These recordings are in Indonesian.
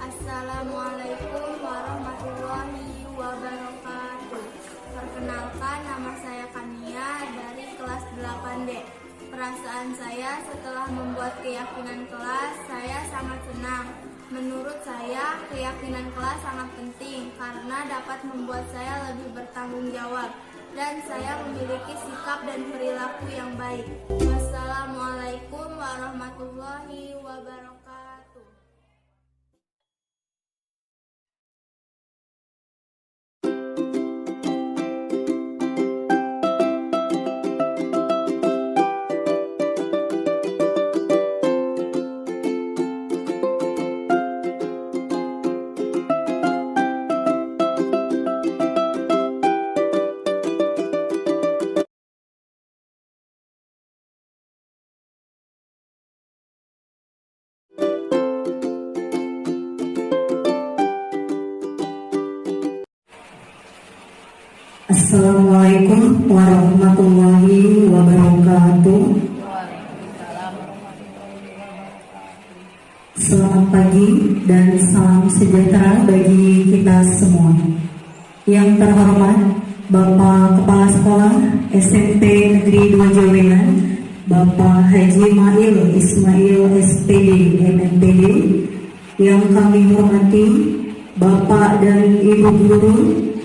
Assalamualaikum warahmatullahi wabarakatuh. Perkenalkan, nama saya Kania dari kelas 8D. Perasaan saya setelah membuat keyakinan kelas, saya sangat senang. Menurut saya, keyakinan kelas sangat penting karena dapat membuat saya lebih bertanggung jawab dan saya memiliki sikap dan perilaku yang baik. Wassalamualaikum warahmatullahi wabarakatuh. Assalamualaikum warahmatullahi wabarakatuh. Selamat pagi dan salam sejahtera bagi kita semua. Yang terhormat Bapak Kepala Sekolah SMP Negeri 2 Jawelan, Bapak Haji Mail Ismail SPD MNPD. Yang kami hormati Bapak dan Ibu Guru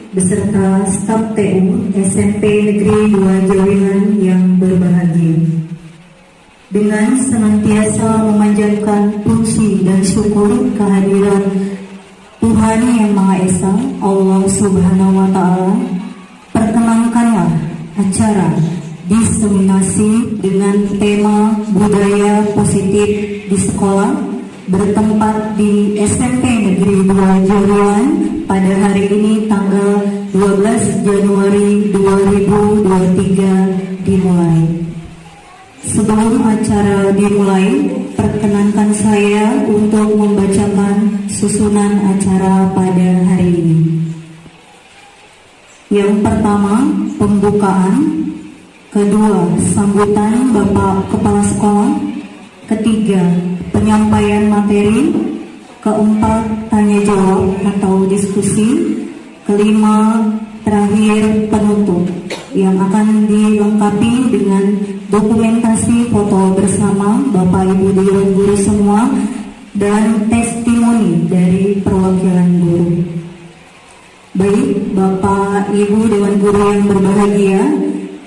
beserta staf TU SMP Negeri 2 Jawelan yang berbahagia. Dengan senantiasa memanjatkan puji dan syukur kehadiran Tuhan Yang Maha Esa, Allah Subhanahu wa Ta'ala, perkenankanlah acara diseminasi dengan tema budaya positif di sekolah bertempat di SMP Negeri 2 Jawelan pada hari ini tanggal 12 Januari 2023 dimulai. Sebelum acara dimulai, perkenankan saya untuk membacakan susunan acara pada hari ini. Yang pertama, pembukaan. Kedua, sambutan Bapak Kepala Sekolah. Ketiga, penyampaian materi. Keempat, tanya jawab atau diskusi. Kelima, terakhir penutup yang akan dilengkapi dengan dokumentasi foto bersama Bapak Ibu Dewan Guru semua dan testimoni dari perwakilan guru. Baik, Bapak Ibu Dewan Guru yang berbahagia,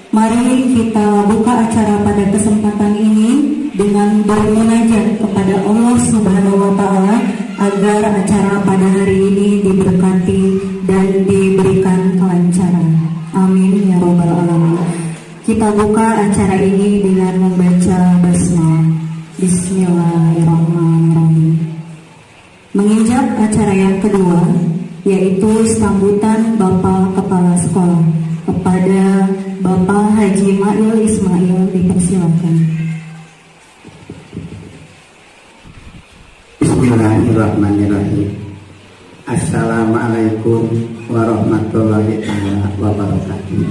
mari kita buka acara pada kesempatan ini dengan bermunajat kepada Allah Subhanahu wa Ta'ala agar acara pada hari ini diberkati dan diberikan kelancaran. Amin ya robbal alamin. Kita buka acara ini dengan membaca basmalah. Bismillahirrahmanirrahim. Menginjak acara yang kedua, yaitu sambutan Bapak Kepala Sekolah. Kepada Bapak Haji Mail Ismail dipersilakan. Bismillahirrahmanirrahim. Assalamualaikum warahmatullahi wabarakatuh.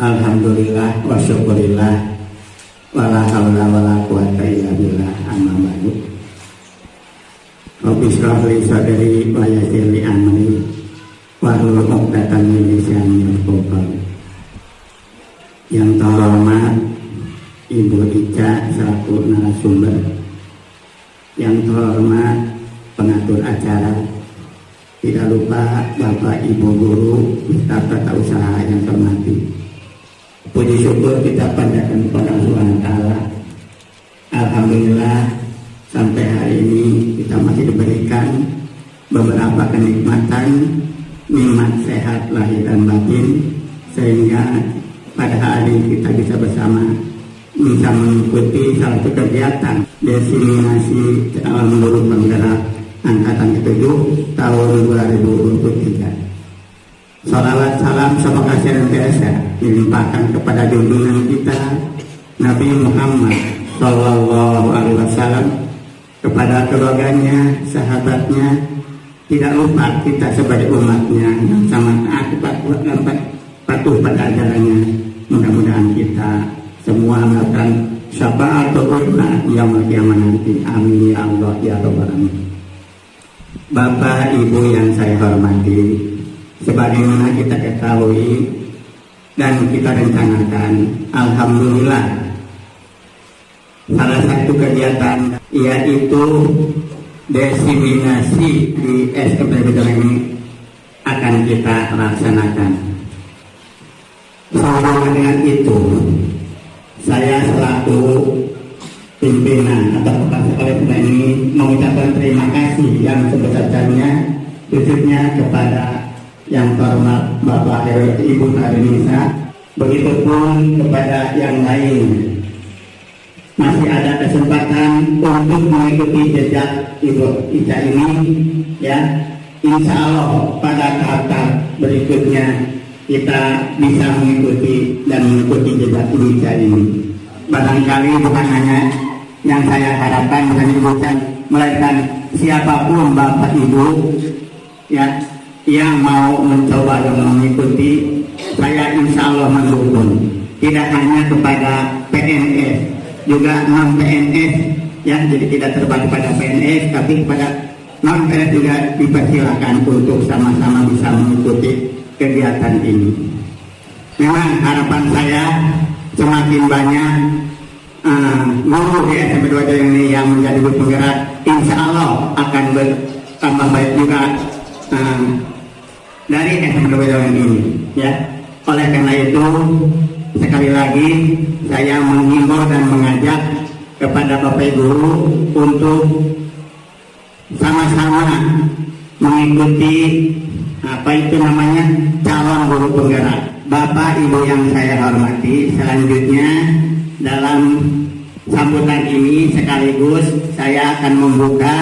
Alhamdulillah wa syukurillah wala haula wala quwata illa billah, amma ba'du. Rabbi shrah li sadri wa yassir li amri wahlul 'uqdatam min lisani yafqahu qawli. Yang terhormat Ibu Ica selaku narasumber, yang terhormat pengatur acara, tidak lupa Bapak Ibu Guru staf tata usaha yang terhormati. Puji syukur kita panjatkan kepada Allah Subhanahu wa Ta'ala. Alhamdulillah sampai hari ini kita masih diberikan beberapa kenikmatan, nikmat sehat lahir dan batin, sehingga pada hari ini kita bisa bersama bisa mengikuti salah satu kegiatan diseminasi menurut penggerak angkatan ke-7 tahun 2023. Salawat salam semoga senantiasa dilimpahkan kepada junjungan kita Nabi Muhammad Sallallahu Alaihi Wasallam, kepada keluarganya, sahabatnya, tidak lupa kita sebagai umatnya yang sangat patuh pada ajarannya. Mudah-mudahan kita semua melakukan syafa'atullah yaumil qiyamah nanti. Amin ya Allah ya rabbal alamin. Bapak Ibu yang saya hormati, sebagaimana kita ketahui dan kita rencanakan, alhamdulillah salah satu kegiatan yaitu diseminasi di SKPD ini akan kita laksanakan. Sehubungan dengan itu, saya selaku pimpinan atau kepala sekolah ini mengucapkan terima kasih yang sebesar-besarnya, khususnya kepada yang terhormat Bapak Ibu Harinisa, begitupun kepada yang lain. Masih ada kesempatan untuk mengikuti jejak Ibu Ica ini, ya. Insya Allah pada tahap berikutnya kita bisa mengikuti jejak Ibu Ica ini. Barangkali bukan hanya yang saya harapkan bukan Ibu Ica, melainkan siapapun Bapak Ibu, ya, yang mau mencoba dan mengikuti, saya insya Allah mendukung. Tidak hanya kepada PNS, juga non PNS, ya, jadi tidak terbatas pada PNS, tapi kepada non PNS juga dipersilakan untuk sama-sama bisa mengikuti kegiatan ini. Memang harapan saya semakin banyak guru di SMP 2 ini yang menjadi guru penggerak, insya Allah akan bertambah baik juga dari SMP 2 ini, ya. Oleh karena itu, sekali lagi saya menghimbau dan mengajak kepada Bapak Ibu untuk sama-sama mengikuti calon guru penggerak. Bapak Ibu yang saya hormati, selanjutnya dalam sambutan ini sekaligus saya akan membuka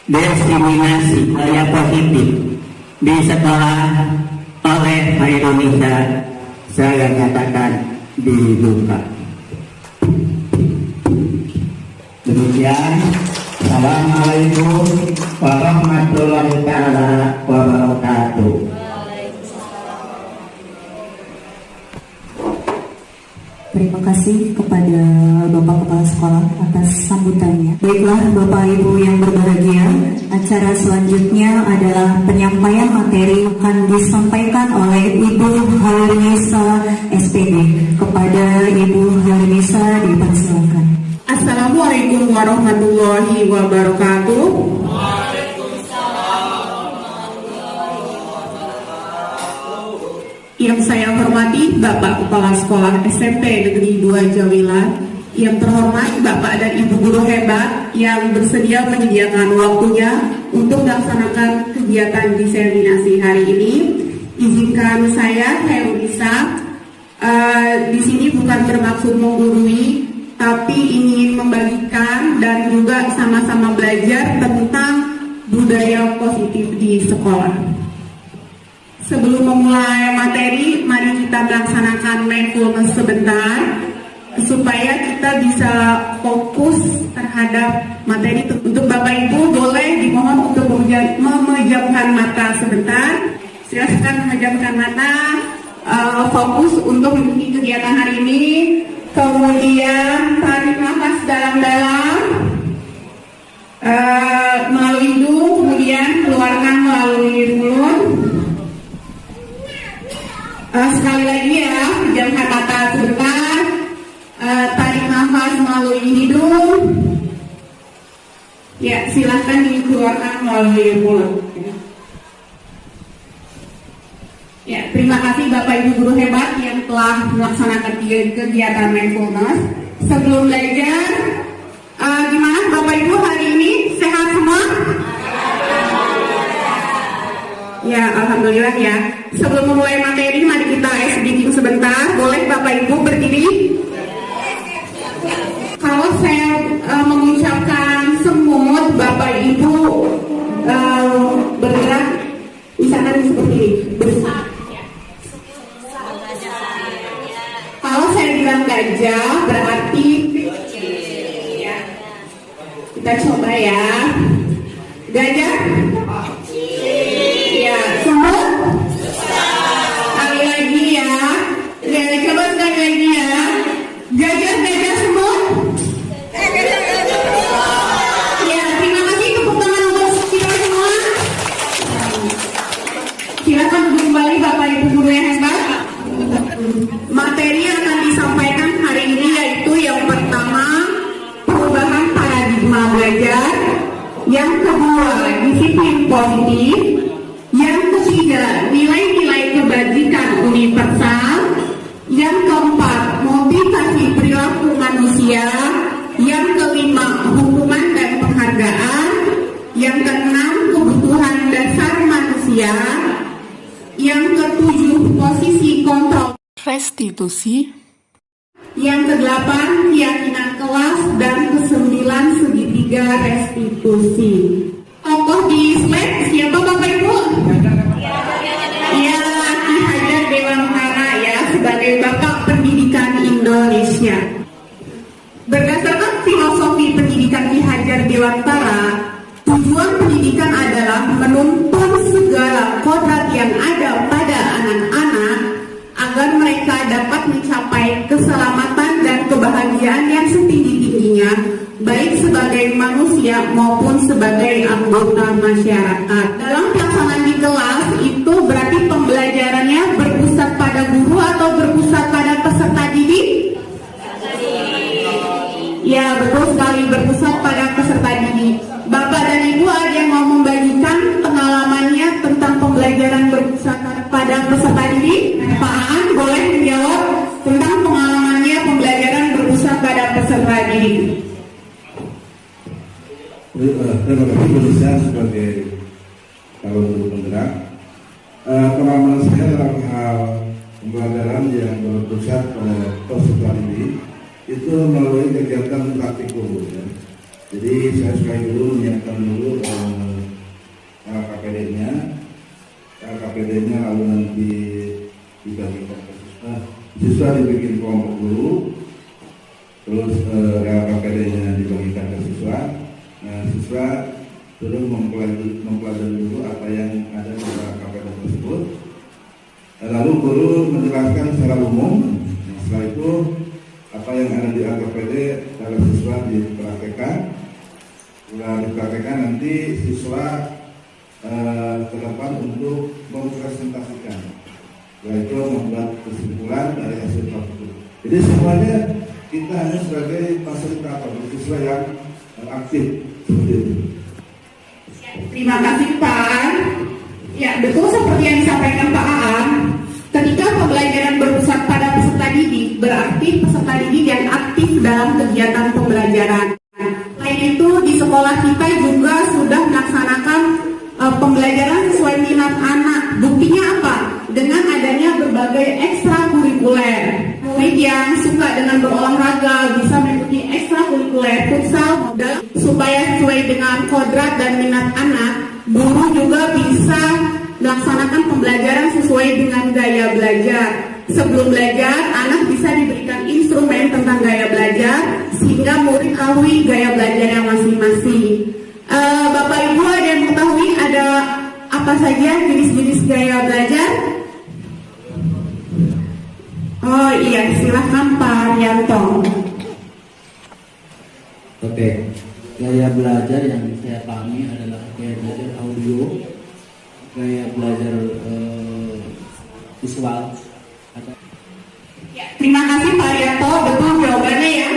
diseminasi budaya positif di sekolah oleh Hairunisa. Saya nyatakan dibuka. Demikian. Assalamualaikum warahmatullahi taala wabarakatuh. Terima kasih kepada Bapak Kepala Sekolah atas sambutannya. Baiklah Bapak Ibu yang berbahagia, acara selanjutnya adalah penyampaian materi akan disampaikan oleh Ibu Hairunisa SPD. Kepada Ibu Hairunisa dipersilakan. Assalamualaikum warahmatullahi wabarakatuh. Yang saya hormati Bapak Kepala Sekolah SMP Negeri 2 Jawilan, yang terhormat Bapak dan Ibu guru hebat yang bersedia menyediakan waktunya untuk melaksanakan kegiatan diseminasi hari ini. Izinkan saya Hairunisa di sini bukan bermaksud menggurui, tapi ingin membagikan dan juga sama-sama belajar tentang budaya positif di sekolah. Sebelum memulai materi, mari kita melaksanakan mindfulness sebentar supaya kita bisa fokus terhadap materi. Untuk Bapak Ibu boleh dimohon untuk memejamkan mata sebentar. Silakan memejamkan mata, fokus untuk mengikuti kegiatan hari ini. Kemudian tarik nafas dalam-dalam melalui hidung, kemudian keluarkan melalui mulut. Sekali lagi ya, pejamkan mata sebentar, tarik nafas melalui hidung, ya silahkan dikeluarkan melalui mulut. Ya, terima kasih Bapak Ibu guru hebat yang telah melaksanakan kegiatan mindfulness. Sebelum belajar, gimana Bapak Ibu hari ini? Sehat semua? Ya, alhamdulillah ya. Sebelum memulai materi, mari kita speaking sebentar. Boleh Bapak Ibu berdiri? Kalau saya mengucapkan semut, Bapak Ibu bergerak, misalkan seperti ini, besar. Kalau saya bilang gajah, berarti ya. Kita coba ya. Gajah? Ya, semut? Sekali lagi ya. positif. Yang ketiga, nilai-nilai kebajikan universal. Yang keempat, motivasi perilaku manusia. Yang kelima, hukuman dan penghargaan. Yang keenam, kebutuhan dasar manusia. Yang ketujuh, posisi kontrol restitusi. Yang kedelapan, keyakinan kelas. Dan kesembilan, segitiga restitusi. Tokoh di slide siapa Bapak Ibu? Ya, Ki Hajar Dewantara ya, sebagai Bapak Pendidikan Indonesia. Berdasarkan filosofi pendidikan Ki Hajar Dewantara, tujuan pendidikan adalah menuntun segala kodrat yang ada pada anak-anak agar mereka dapat mencapai keselamatan dan kebahagiaan yang setinggi-tingginya, baik sebagai manusia maupun sebagai anggota masyarakat. Dalam pelaksanaan di kelas itu berarti pembelajarannya berpusat pada guru atau berpusat pada peserta didik? Ya, betul sekali, berpusat pada peserta didik. Bapak dan Ibu ada yang mau membagikan pengalamannya tentang pembelajaran berpusat pada peserta didik? Pak Aan boleh menjawab tentang pengalamannya pembelajaran berpusat pada peserta didik. Terima kasih Indonesia sebagai calon guru penggerak. Pengalaman saya dalam hal pembelajaran yang berpusat pada peserta didik itu melalui kegiatan praktikum. Ya. Jadi saya sebagai guru menyiapkan dulu KPD-nya, lalu nanti dibagikan ke siswa. Siswa dibikin kelompok dulu, terus KPD-nya dibagikan ke siswa. Nah, siswa terus mempelajari dulu apa yang ada di dalam KPD tersebut. Lalu guru menjelaskan secara umum. Nah, setelah itu apa yang ada di KPD dalam siswa dipraktekkan. Setelah dipraktekkan nanti siswa ke depan untuk mempresentasikan. Setelah itu membuat kesimpulan dari hasil praktek. Jadi semuanya kita hanya sebagai fasilitator, siswa yang aktif seperti itu. Terima kasih Pak Aan. Ya, betul seperti yang disampaikan Pak Aan. Ketika pembelajaran berpusat pada peserta didik, berarti peserta didik yang aktif dalam kegiatan pembelajaran. Selain itu, di sekolah kita juga sudah melaksanakan pembelajaran sesuai minat anak. Buktinya apa? Dengan adanya berbagai ekstrakurikuler. Murid yang suka dengan berolahraga bisa mengikuti ekstrakurikuler futsal supaya sesuai dengan kodrat dan minat anak. Guru juga bisa melaksanakan pembelajaran sesuai dengan gaya belajar. Sebelum belajar, anak bisa diberikan instrumen tentang gaya belajar sehingga murid tahu gaya belajarnya masing-masing. Bapak Ibu ada yang mengetahui ada apa saja jenis-jenis gaya belajar? Oh iya, silahkan Pak Rianto. Oke, gaya belajar yang saya pahami adalah gaya belajar audio, gaya belajar visual. Ya, terima kasih Pak Rianto, betul jawabannya ya.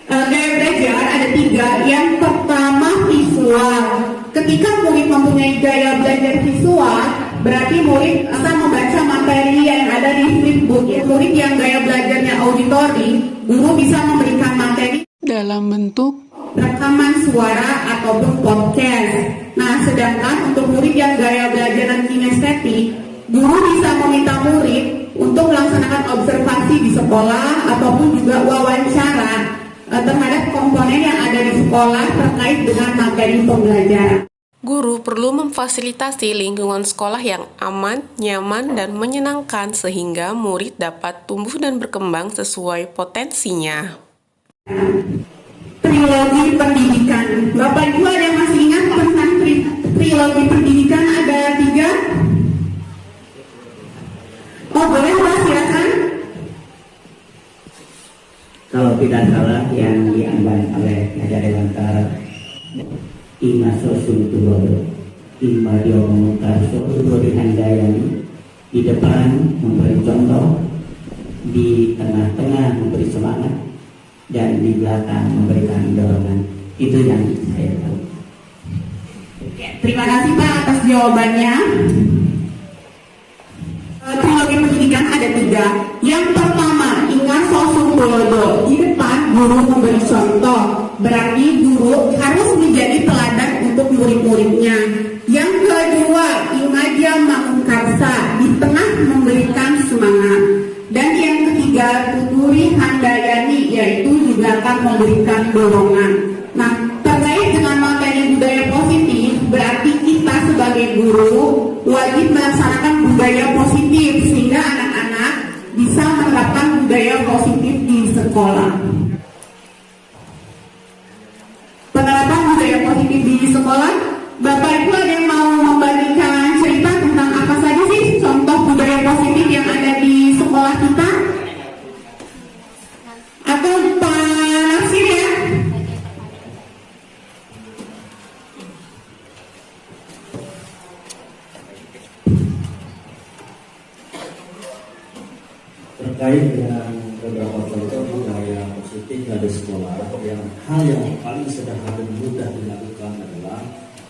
Gaya belajar ada 3. Yang pertama visual. Ketika murid mempunyai gaya belajar visual, berarti murid bisa membaca materi yang ada di flipbook. Murid yang gaya belajarnya auditori, guru bisa memberikan materi dalam bentuk rekaman suara ataupun podcast. Nah, sedangkan untuk murid yang gaya belajar kinestetik, guru bisa meminta murid untuk melaksanakan observasi di sekolah ataupun juga wawancara terhadap komponen yang ada di sekolah terkait dengan materi pembelajaran. Guru perlu memfasilitasi lingkungan sekolah yang aman, nyaman, dan menyenangkan sehingga murid dapat tumbuh dan berkembang sesuai potensinya. Trilogi pendidikan. Bapak Ibu ada yang masih ingat tentang trilogi pendidikan ada 3? Oh boleh Pak, silakan. Kalau tidak salah yang diambil oleh Hajar Dewantara, Ima Sosuntulodo, Ima Diomutar Sosuntulodo Handayani, di depan memberi contoh, di tengah-tengah memberi semangat, dan di belakang memberikan dorongan. Itu yang saya tahu. Terima kasih Pak atas jawabannya. Trilogi pendidikan ada 3. Yang pertama, ingat sosok Tulodo. Di depan guru memberi contoh, berarti guru harus menjadi teladan untuk murid-muridnya. Yang kedua, Imaja Mangunkarsa, di tengah memberikan semangat. Dan yang ketiga, Tuturi Handayani, yaitu juga akan memberikan dorongan. Nah, terkait dengan materi budaya positif, berarti kita sebagai guru wajib melaksanakan budaya positif sehingga anak-anak bisa menerapkan budaya positif di sekolah. Penerapan budaya positif di sekolah, Bapak Ibu ada yang mau membagikan cerita tentang apa saja sih contoh budaya positif yang ada di sekolah kita? Atau Pak Nafsir ya? Terkait dengan beberapa contoh budaya positif dari sekolah, yang hal yang paling sederhana dan mudah dilakukan adalah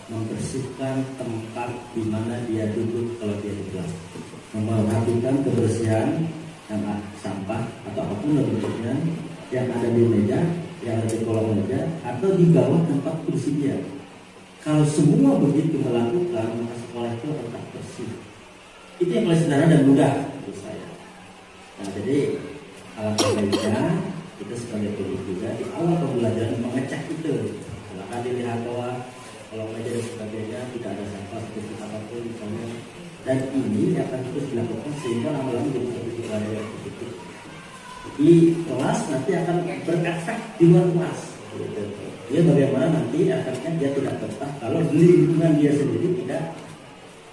membersihkan tempat di mana dia duduk kalau dia di kelas, memperhatikan kebersihan dan sampah atau apapun bentuknya yang ada di meja, yang ada di kolong meja atau di bawah tempat kursi dia. Kalau semua begitu melakukan, maka sekolah itu tetap bersih. Itu yang paling sederhana dan mudah menurut saya. Nah, jadi alangkah baiknya kita sebagai guru juga di awal pembelajaran mengecek itu. Silakan dilihat bahwa kalau meja dan sebagainya tidak ada sampah seperti apapun misalnya. Dan ini akan terus dilakukan sehingga lama-lama jadi satu budaya yang positif. Di kelas nanti akan berefek di luar kelas. Gitu. Dia bagaimana nanti efeknya dia tidak betah kalau di lingkungan dia sendiri tidak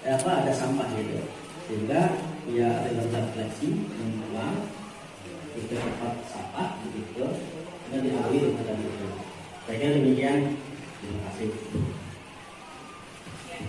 ada sampah gitu. Sehingga dia ada refleksi membuang ke tempat sampah begitu dan diambil dengan itu. Saya kira demikian. Terima kasih.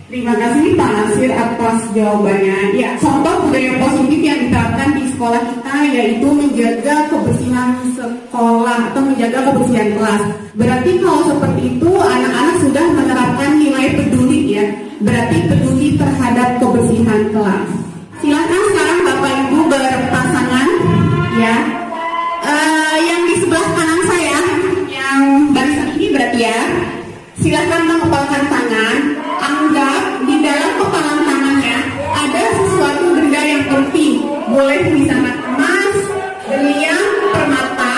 Terima kasih Pak Nasir atas jawabannya. Ya, contoh budaya positif yang diterapkan di sekolah kita yaitu menjaga kebersihan sekolah atau menjaga kebersihan kelas. Berarti kalau seperti itu anak-anak sudah menerapkan nilai peduli ya. Berarti peduli terhadap kebersihan kelas. Silakan sekarang Bapak Ibu berpasangan ya. Yang di sebelah kanan saya, yang barisan ini berarti ya. Silakan mengepalkan tangan. Anggap di dalam kepalan tangannya ada sesuatu benda yang penting. Boleh misalnya emas, berlian, permata,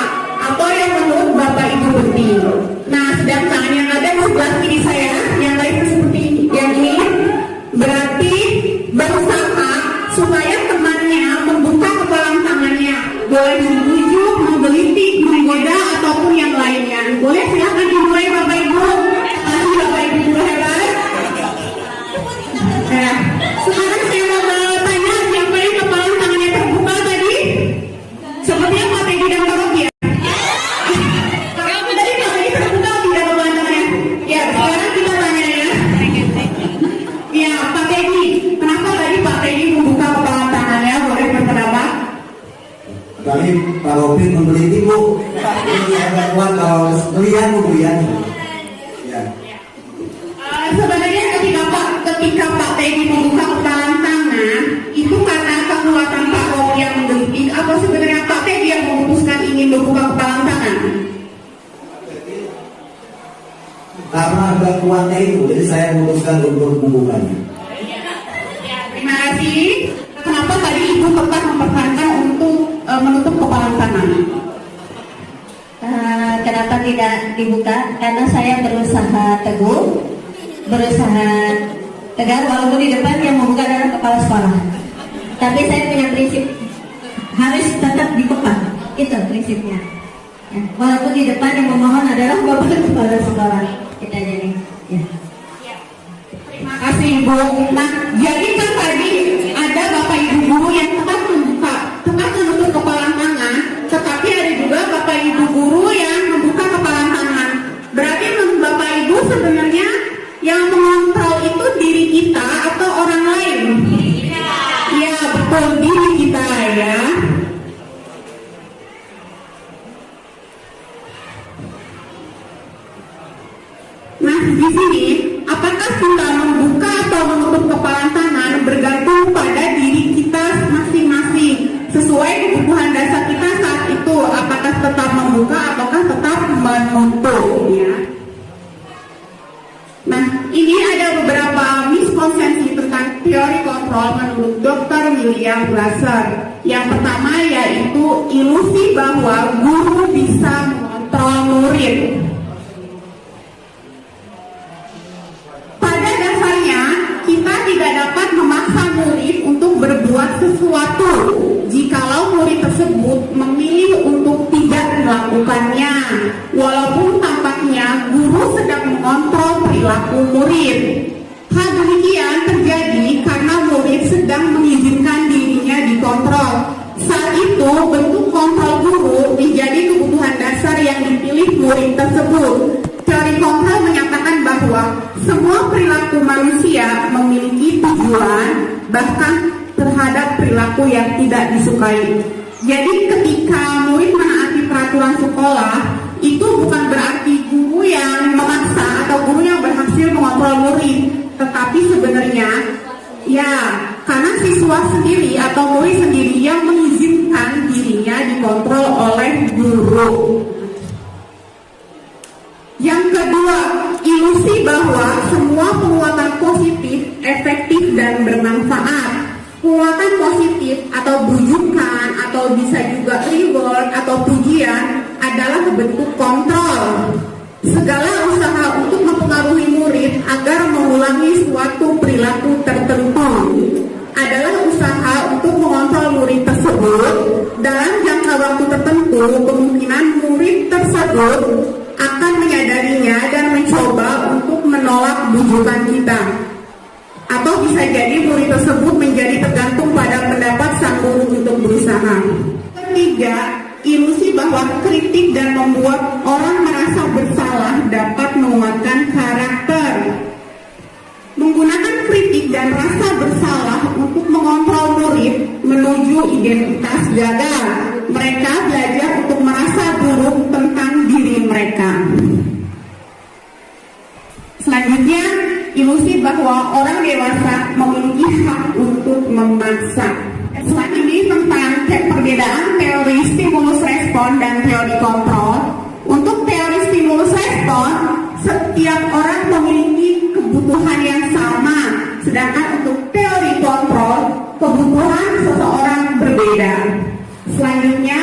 atau yang menurut Bapak Ibu penting. Nah, sedang tangan yang ada di sebelah kiri saya, yang lain seperti yang ini, berarti berusaha supaya temannya membuka kepalan tangannya. Boleh membujuk, menggelitik, menggoda, ataupun yang lainnya. Boleh silakan dimulai Bapak Ibu. Kasih Bapak Ibu guru hebat. Nah, sekarang saya mau bertanya siapa yang kepalan tangannya terbuka tadi? Sepertinya Pak Teddy dan Pak Robi ya? Kalau tadi Pak Teddy terbuka tidak kepalan tangannya? Ya, sekarang kita tanya ya. Ya, Pak Teddy, kenapa tadi Pak Teddy membuka kepalan tangannya? Boleh berpendapat? Tadi Pak Robi membeli Bu. Ini agak kuat kalau melihat Bu ya. Ya. Sebenarnya ketika Pak Teddy membuka kepalan tangan itu karena kekuatan Pak Robi yang menggelitik atau sebenarnya Pak Teddy yang memutuskan ingin membuka kepalan tangan? Karena ada kuatnya itu, jadi saya memutuskan untuk membukanya. Ya, terima kasih. Kenapa tadi Ibu tetap mempertahankan untuk menutup kepalan tangan? Kenapa tidak dibuka? Karena saya berusaha teguh, berusaha tegar, walaupun di depan yang membuka adalah kepala sekolah. Tapi saya punya prinsip harus tetap dibuka, itu prinsipnya. Ya, walaupun di depan yang memohon adalah bapak kepala sekolah. Kita jadi. Ya. Terima kasih Ibu. Nah, jadi kan tadi ada Bapak Ibu guru yang tetap membuka, tetap menutup kepalan tangan, tetapi ada juga Bapak Ibu guru yang membuka kepalan tangan. Berarti Bapak Ibu sebenarnya yang mengontrol itu diri kita atau orang lain? Ya, betul, diri kita ya. Nah, di sini apakah kita membuka bermutu ya. Nah, ini ada beberapa miskonsepsi tentang teori kontrol menurut Dr. William Glasser. Yang pertama yaitu ilusi bahwa guru bisa mengontrol murid. Pada dasarnya, kita tidak dapat memaksa murid untuk berbuat sesuatu jikalau murid tersebut memilih untuk tidak melakukannya, walaupun tampaknya guru sedang mengontrol perilaku murid. Hal demikian terjadi karena murid sedang mengizinkan dirinya dikontrol. Saat itu, bentuk kontrol guru menjadi kebutuhan dasar yang dipilih murid tersebut. Teori kontrol menyatakan bahwa semua perilaku manusia memiliki tujuan, bahkan terhadap perilaku yang tidak disukai. Jadi ketika murid menaati peraturan sekolah, itu bukan berarti guru yang memaksa atau guru yang berhasil mengontrol murid, tetapi sebenarnya ya karena siswa sendiri atau murid sendiri yang mengizinkan dirinya dikontrol oleh guru. Yang kedua, ilusi bahwa semua penguatan positif, efektif dan bermanfaat. Penguatan positif atau bujukan atau bisa juga reward atau pujian adalah bentuk kontrol. Segala usaha untuk mempengaruhi murid agar mengulangi suatu perilaku tertentu adalah usaha untuk mengontrol murid tersebut. Dalam jangka waktu tertentu, kemungkinan murid tersebut akan menyadarinya dan mencoba untuk menolak bujukan kita. Atau bisa jadi murid tersebut menjadi tergantung pada pendapat sang guru untuk berusaha. Ketiga, ilusi bahwa kritik dan membuat orang merasa bersalah dapat menguatkan karakter. Menggunakan kritik dan rasa bersalah untuk mengontrol murid menuju identitas gagal. Mereka belajar untuk merasa buruk tentang diri mereka. Selanjutnya, ilusi bahwa orang dewasa memiliki hak untuk memaksa. Slide ini tentang perbedaan teori stimulus respon dan teori kontrol. Untuk teori stimulus respon, setiap orang memiliki kebutuhan yang sama, sedangkan untuk teori kontrol, kebutuhan seseorang berbeda. Selanjutnya,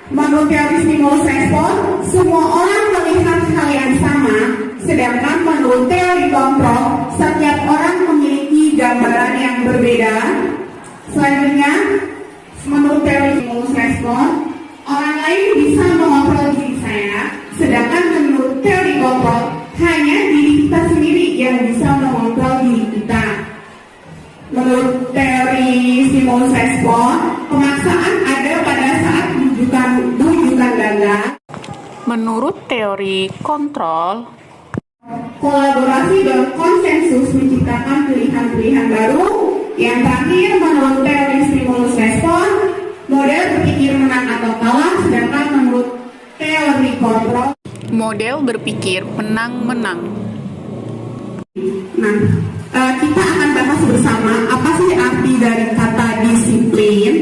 menurut teori stimulus respon, semua orang melihat hal yang sama, sedangkan menurut teori kontrol, setiap orang memiliki gambaran yang berbeda. Selanjutnya, menurut teori stimulus respon, orang lain bisa mengontrol diri saya, sedangkan menurut teori kontrol, hanya diri kita sendiri yang bisa mengontrol diri kita. Menurut teori stimulus respon, pemaksaan ada pada saat bujukan gagal. Menurut teori kontrol, kolaborasi dan konsensus menciptakan pilihan-pilihan baru. Yang terakhir, menurut teori stimulus respon, model berpikir menang atau kalah, sedangkan menurut teori kontrol, model berpikir menang-menang. Nah, kita akan bahas bersama apa sih arti dari kata disiplin.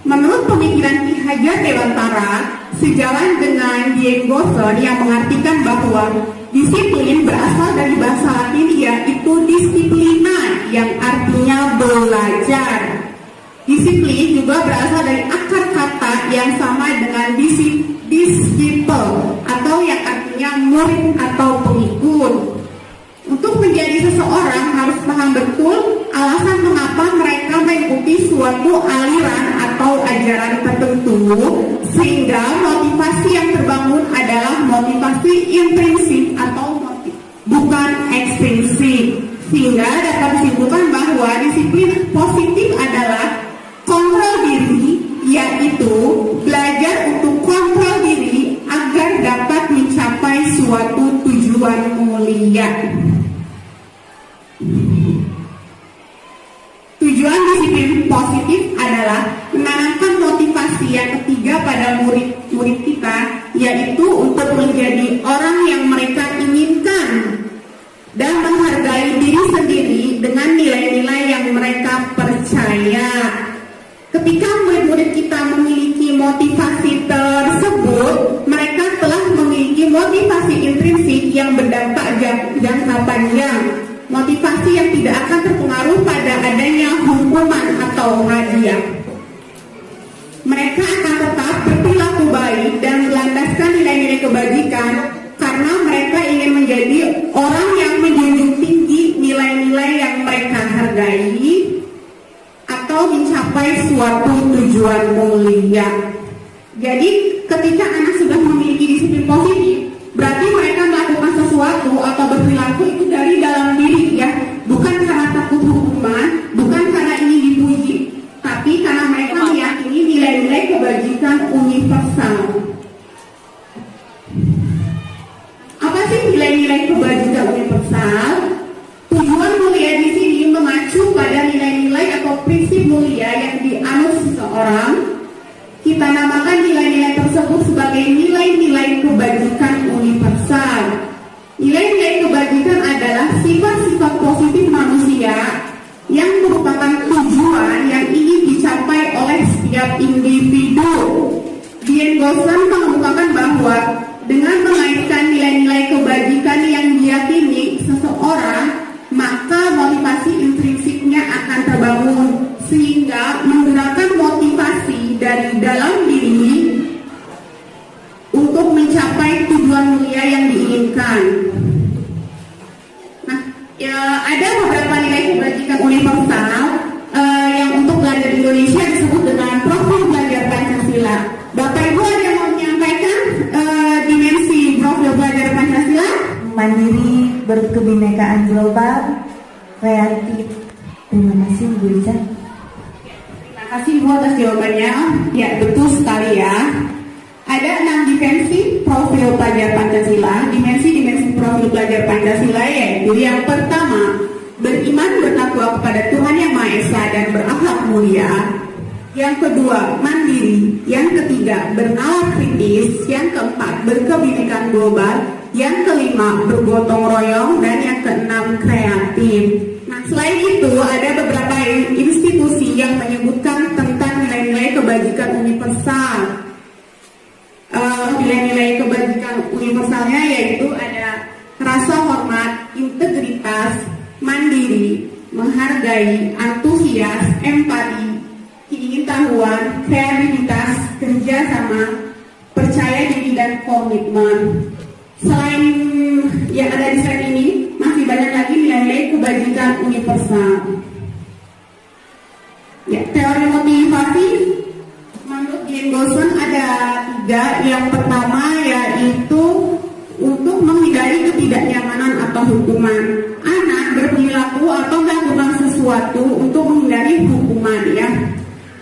Menurut pemikiran Ki Hajar Dewantara, sejalan dengan Diegoson yang mengartikan bahwa disiplin berasal dari bahasa Latin yaitu disiplina yang artinya belajar. Disiplin juga berasal dari akar kata yang sama dengan disciple atau yang artinya murid atau pengikut. Untuk menjadi seseorang harus paham betul alasan mengapa mereka mengikuti suatu aliran atau ajaran tertentu, sehingga motivasi yang terbangun adalah motivasi intrinsik atau bukan ekstrinsik. Sehingga dapat disimpulkan bahwa disiplin positif adalah kontrol diri, yaitu belajar untuk kontrol diri agar dapat mencapai suatu tujuan mulia. Tujuan disiplin positif adalah menanamkan motivasi yang ketiga pada murid-murid kita, yaitu untuk menjadi orang yang mereka inginkan dan menghargai diri sendiri dengan nilai-nilai yang mereka percaya. Ketika murid-murid kita memiliki motivasi tersebut, mereka telah memiliki motivasi intrinsik yang berdampak jangka panjang, motivasi yang tidak akan terpengaruh pada adanya hukuman atau hadiah. Mereka akan tetap berperilaku baik dan melandaskan nilai-nilai kebajikan karena mereka ingin menjadi orang yang menjunjung tinggi nilai-nilai yang mereka hargai atau mencapai suatu tujuan mulia. Jadi ketika anak sudah memiliki disiplin positif, berarti mereka melakukan sesuatu atau berperilaku itu dari dalam diri ya, bukan karena takut hukuman, bukan karena ingin dipuji, tapi karena mereka meyakini nilai-nilai kebajikan universal. Apa sih nilai-nilai kebajikan universal? Tujuan mulia di sini mengacu pada nilai-nilai atau prinsip mulia yang dianut seseorang. Kita namakan nilai-nilai tersebut sebagai nilai-nilai kebajikan universal. Nilai-nilai kebajikan adalah sifat-sifat positif manusia yang merupakan tujuan yang ingin dicapai oleh setiap individu. Dian Goslan mengemukakan bahwa dengan mengaitkan nilai-nilai kebajikan yang diyakini seseorang, maka motivasi intrinsiknya akan terbangun, sehingga menggunakan motivasi dari dalam diri untuk mencapai tujuan mulia yang diinginkan. Nah, ada beberapa nilai kebajikan universal yang untuk belajar Indonesia disebut dengan profil belajar Pancasila. Bapak Ibu ada yang mau menyampaikan dimensi profil belajar Pancasila? Mandiri, berkebinekaan global, kreatif. Terima kasih Bu Ica. Terima kasih Ibu atas jawabannya. Ya, betul sekali ya. Ada 6 dimensi profil pelajar Pancasila. Dimensi-dimensi profil pelajar Pancasila yaitu yang pertama, beriman bertakwa kepada Tuhan Yang Maha Esa dan berakhlak mulia. Yang kedua, mandiri. Yang ketiga, bernalar kritis. Yang keempat, berkebinekaan global. Yang kelima, bergotong royong. Dan yang keenam, kreatif. Nah, selain itu ada beberapa institusi yang menyebutkan tentang nilai-nilai kebajikan universal. Nilai-nilai kebajikan universalnya yaitu ada rasa hormat, integritas, mandiri, menghargai, antusias, empati, keingintahuan, kreativitas, kerjasama, percaya diri dan komitmen. Selain yang ada di slide ini, masih banyak lagi nilai-nilai kebajikan universal. Ya, teori motivasi menurut Dian Goslan ada 3. Yang pertama yaitu untuk menghindari ketidaknyamanan atau hukuman. Anak berperilaku atau melakukan sesuatu untuk menghindari hukuman ya.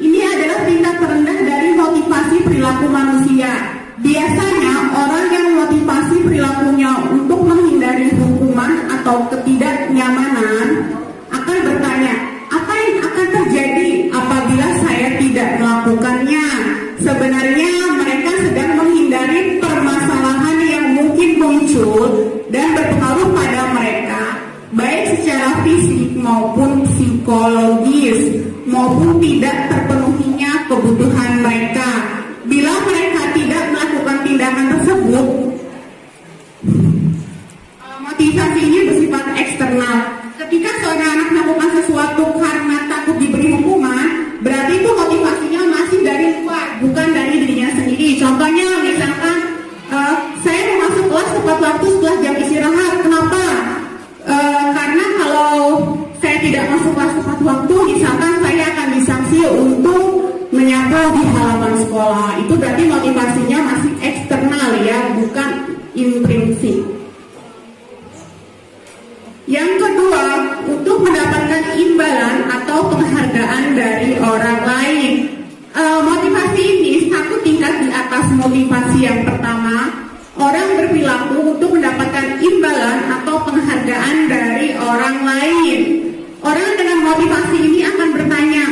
Ini adalah tingkat terendah dari motivasi perilaku manusia. Biasanya orang yang motivasi perilakunya untuk menghindari hukuman atau ketidaknyamanan akan bertanya, apa yang akan terjadi apabila saya tidak melakukannya? Sebenarnya mereka sedang menghindari permasalahan yang mungkin muncul dan berpengaruh pada mereka, baik secara fisik maupun psikologis, maupun tidak terpenuhinya kebutuhan mereka. Bila mereka tidak melakukan tindakan tersebut, motivasi ini bersifat eksternal. Ketika seorang anak melakukan sesuatu karena takut diberi hukuman, berarti itu motivasinya masih dari luar, bukan dari dirinya sendiri. Contohnya misalkan saya mau masuk kelas tepat waktu setelah jam istirahat. Kenapa? Karena kalau saya tidak masuk kelas tepat waktu, misalkan saya akan disanksi untuk menyapu di halaman sekolah. Itu berarti motivasinya masih eksternal ya, bukan intrinsik. Yang kedua, untuk mendapatkan imbalan atau penghargaan dari orang lain. Motivasi ini satu tingkat di atas motivasi yang pertama. Orang berperilaku untuk mendapatkan imbalan atau penghargaan dari orang lain. Orang dengan motivasi ini akan bertanya,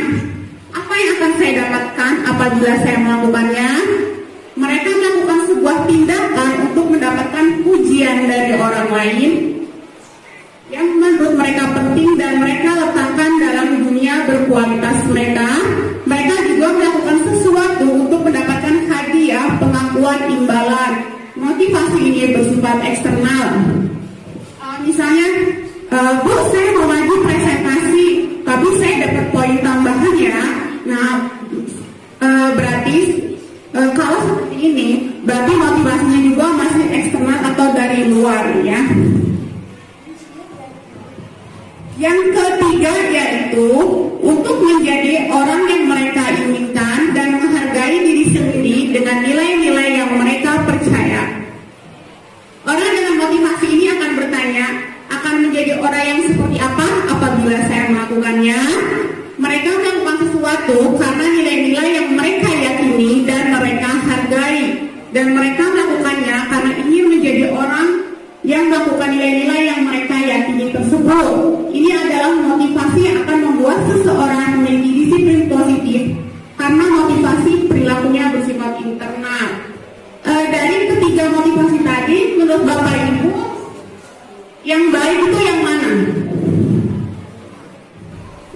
apa yang akan saya dapatkan apabila saya melakukannya? Mereka melakukan sebuah tindakan untuk mendapatkan pujian dari orang lain yang menurut mereka penting dan mereka letakkan dalam dunia berkualitas mereka. Mereka juga melakukan sesuatu untuk mendapatkan hadiah, pengakuan, imbalan. motivasi ini bersifat eksternal. Misalnya, Bu, saya mau maju presentasi, tapi saya dapat poin tambahan ya. Nah, berarti kalau seperti ini, berarti motivasinya juga masih eksternal atau dari luar ya. Yang ketiga yaitu untuk menjadi orang yang mereka inginkan dan menghargai diri sendiri dengan nilai-nilai yang mereka percaya. Orang dengan motivasi ini akan bertanya, akan menjadi orang yang seperti apa apabila saya melakukannya? Mereka melakukan sesuatu karena nilai-nilai yang mereka yakini dan mereka hargai. Dan mereka melakukannya karena ingin menjadi orang yang melakukan nilai-nilai yang mereka yakini tersebut. Ini adalah motivasi yang akan membuat seseorang memiliki disiplin positif karena motivasi perilakunya bersifat internal. Dari ketiga motivasi tadi, menurut Bapak Ibu, yang baik itu yang mana?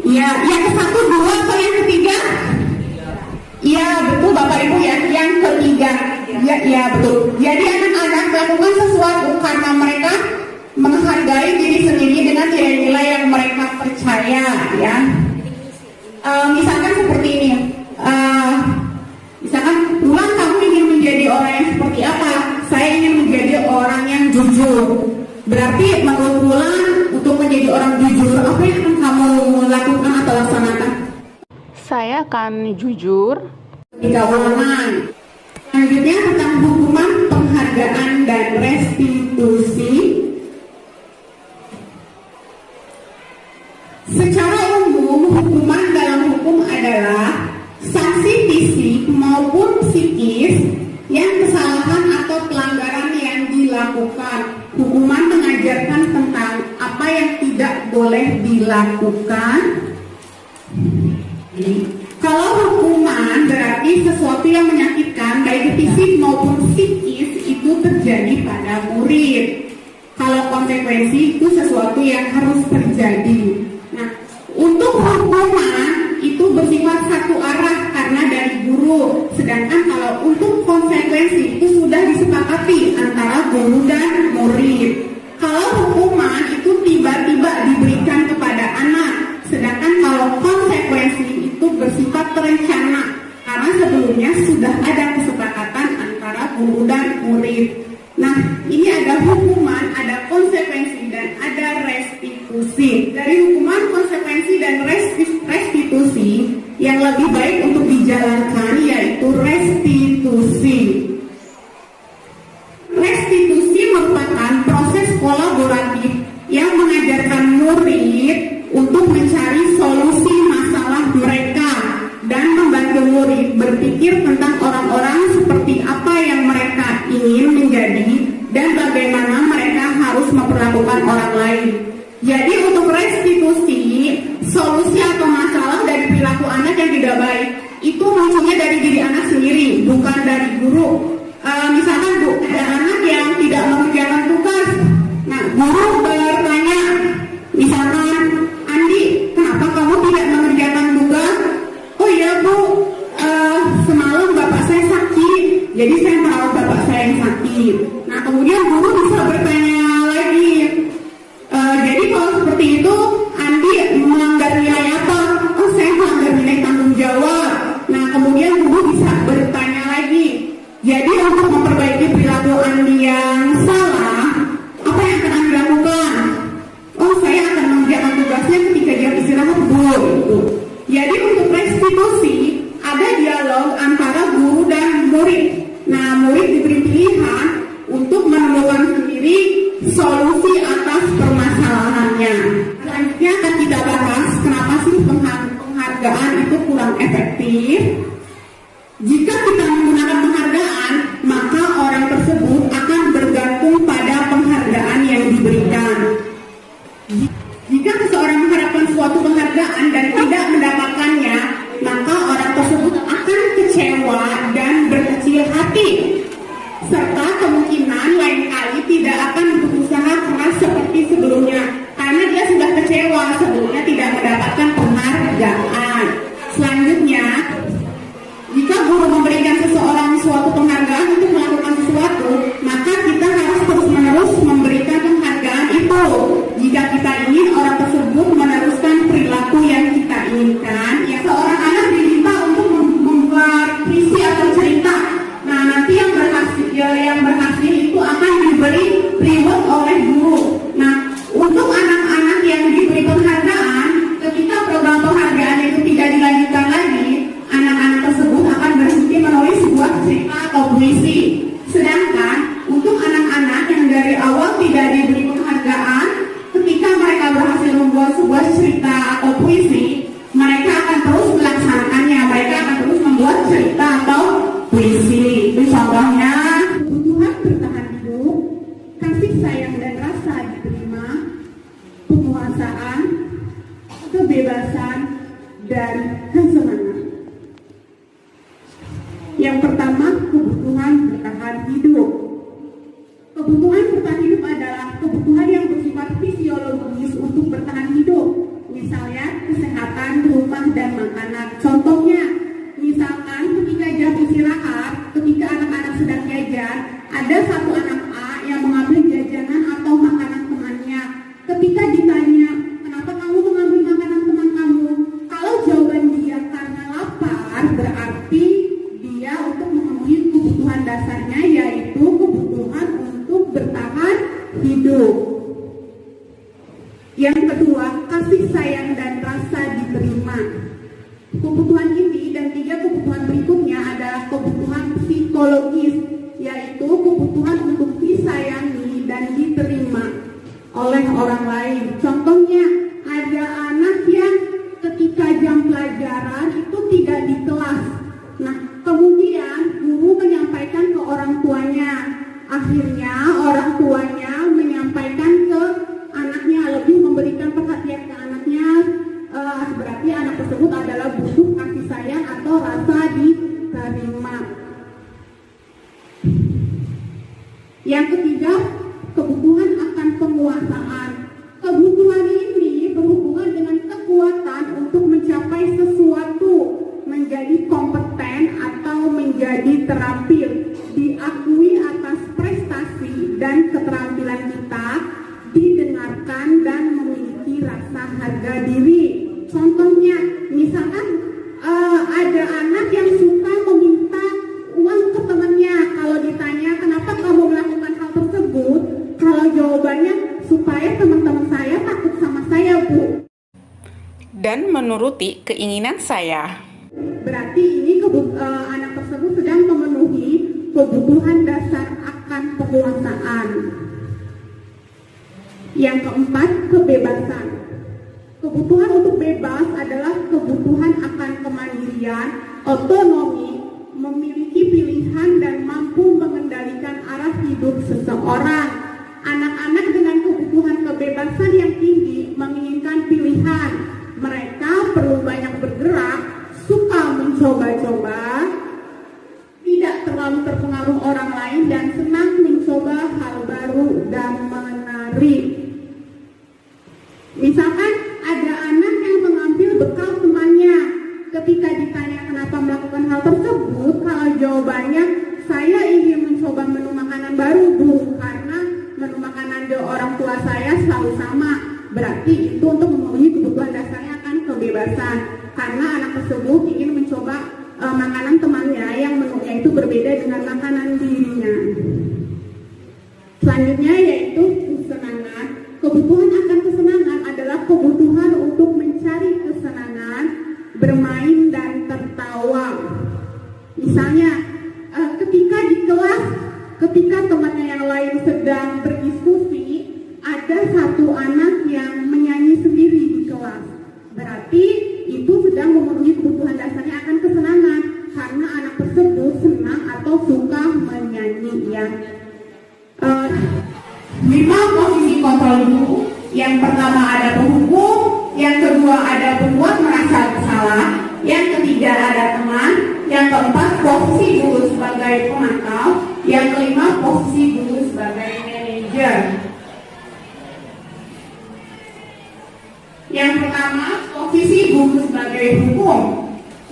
Ya, yang satu, dua, atau yang ketiga? Iya, betul Bapak Ibu ya, yang ketiga. Ya, betul. Jadi anak-anak melakukan sesuatu karena mereka menghargai diri sendiri dengan nilai-nilai yang mereka percaya ya. Misalkan seperti ini. Misalkan Wulan, kamu ingin menjadi orang yang seperti apa? Saya ingin menjadi orang yang jujur. Berarti menurut Wulan, untuk menjadi orang jujur, apa yang akan kamu lakukan atau laksanakan? Saya akan jujur. Ketika ulangan. Selanjutnya tentang hukuman, penghargaan, dan restitusi. Secara umum, hukuman dalam hukum adalah sanksi fisik maupun psikis yang kesalahan atau pelanggaran yang dilakukan. Hukuman mengajarkan tentang apa yang tidak boleh dilakukan. Kalau hukuman berarti sesuatu yang menyakitkan baik fisik maupun psikis itu terjadi pada murid. Kalau konsekuensi itu sesuatu yang harus terjadi. Nah, untuk hukuman itu bersifat satu arah karena dari guru. Sedangkan kalau untuk konsekuensi itu sudah disepakati antara guru dan murid. Kalau hukuman itu tiba-tiba diberikan kepada anak. Sedangkan kalau konsekuensi itu bersifat terencana karena sebelumnya sudah ada kesepakatan antara guru dan murid. Nah, ini ada hukuman, ada konsekuensi, dan ada restitusi. Dari hukuman, konsekuensi, dan restitusi yang lebih baik untuk dijalankan yaitu restitusi. Restitusi merupakan proses kolaboratif yang mengajarkan murid untuk mencari solusi masalah mereka dan membantu murid berpikir tentang orang-orang seperti apa yang mereka ingin menjadi dan bagaimana mereka harus memperlakukan orang lain. Jadi untuk restitusi, solusi atau masalah dari perilaku anak yang tidak baik itu munculnya dari diri anak sendiri, bukan dari guru. Misalkan Bu, ada anak yang tidak mengerjakan tugas. Nah, guru bertanya, misalkan, Andi, kenapa kamu tidak mengerjakan tugas? Oh iya Bu, semalam bapak saya sakit, jadi saya merawat bapak saya yang sakit. Nah, kemudian guru bisa bertanya lagi, jadi kalau seperti itu, Andi melanggar nilai apa? Oh, saya melanggar nilai tanggung jawab. Nah, kemudian guru bisa bertanya lagi. Jadi untuk memperbaiki perilaku Andi yang salah, apa yang akan Andi lakukan? Oh, saya akan mengerjakan tugasnya ketika jam istirahat Bu. Jadi untuk restitusi ada dialog antara guru dan murid. Nah, murid diberi pilihan untuk menemukan sendiri solusi atas permasalahannya. Selanjutnya akan kita bahas kenapa sih penghargaan itu kurang efektif. Jika kita menggunakan penghargaan, maka orang tersebut akan bergantung pada penghargaan yang diberikan. Jika seseorang mengharapkan suatu penghargaan dan tidak mendapatkannya, maka orang tersebut akan kecewa dan berkecil hati, serta kemungkinan lain kali tidak akan berusaha keras seperti sebelumnya, karena dia sudah kecewa sebelumnya tidak mendapatkan penghargaan. Selanjutnya, jika guru memberikan seseorang suatu penghargaan untuk melakukan sesuatu, maka Yang pertama, kebutuhan bertahan hidup. Kebutuhan bertahan hidup adalah kebutuhan yang bersifat fisiologis untuk bertahan hidup. Misalnya, kesehatan, rumah, dan makanan. Contohnya, misalkan ketika jam istirahat, ketika anak-anak sedang jajan, ada satu anak A yang mengambil jajanan atau makanan temannya. Ketika ditanya, kenapa kamu mengambil makanan teman kamu? Kalau jawaban dia karena lapar, berarti dia untuk memenuhi kebutuhan dasarnya, yaitu kebutuhan untuk bertahan hidup. Yang kedua, kasih sayang dan rasa diterima. Kebutuhan ini dan 3 kebutuhan berikutnya adalah kebutuhan psikologis, yaitu kebutuhan untuk disayangi dan diterima oleh orang lain. Contohnya, ada anak yang ketika jam pelajaran itu tidak di kelas. Nah, kemudian guru menyampaikan ke orang tuanya. Akhirnya orang tuanya menyampaikan ke anaknya, lebih memberikan perhatian ke anaknya. Berarti anak tersebut adalah butuh kasih sayang atau rasa diterima. Yang ketiga, kebutuhan akan penguasaan. Kebutuhan ini berhubungan dengan kekuatan untuk mencapai sesuatu, menjadi kompeten atau menjadi terampil, diakui atas prestasi dan keterampilan kita, didengarkan dan memiliki rasa harga diri. Contohnya, misalkan ada anak yang suka meminta uang ke temannya. Kalau ditanya kenapa kamu melakukan hal tersebut, kalau jawabannya supaya teman-teman saya takut sama saya, Bu. Dan menuruti keinginan saya. Berarti ini anak tersebut sedang memenuhi kebutuhan dasar akan penguasaan. Yang keempat, kebebasan. Kebutuhan untuk bebas adalah kebutuhan akan kemandirian, otonomi, memiliki pilihan dan mampu mengendalikan arah hidup seseorang. Anak-anak dengan kebutuhan kebebasan yang tinggi menginginkan pilihan. Mereka perlu banyak bergerak, suka mencoba-coba, tidak terlalu terpengaruh orang lain, dan senang mencoba hal baru dan menarik. Misalkan ada anak yang mengambil bekal temannya. Ketika ditanya kenapa melakukan hal tersebut, kalau jawabannya saya ingin mencoba menu makanan baru, Bu, karena menu makanan di orang tua saya selalu sama. Berarti itu untuk memenuhi kebutuhan dasarnya akan kebebasan, karena anak tersebut ingin mencoba makanan temannya yang menunya itu berbeda dengan makanan dirinya. Selanjutnya yaitu kesenangan. Kebutuhan akan kesenangan adalah kebutuhan untuk mencari kesenangan, bermain dan tertawa. Misalnya, ketika di kelas, ketika temannya yang lain sedang berdiskusi, ada satu anak yang menyanyi sendiri di kelas. Berarti itu sedang memenuhi kebutuhan dasarnya akan kesenangan, karena anak tersebut senang atau suka menyanyi. Ya. 5 posisi kontrol dulu. Yang pertama ada penghukum, yang kedua ada pembuat merasa bersalah, yang ketiga ada teman, yang keempat posisi guru sebagai pemantau, yang kelima posisi guru sebagai manajer. Yang pertama, posisi guru sebagai hukum.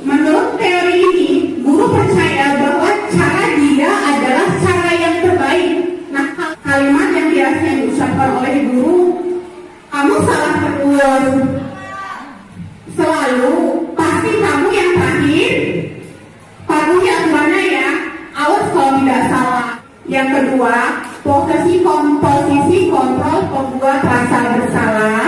Menurut teori ini, guru percaya bahwa cara dia adalah cara yang terbaik. Nah, kalimat yang biasanya diucapkan oleh guru, kamu salah terus, selalu, pasti kamu yang terakhir, kamunya kemana ya, awas kalau tidak salah. Yang kedua, posisi kontrol pembuat rasa bersalah.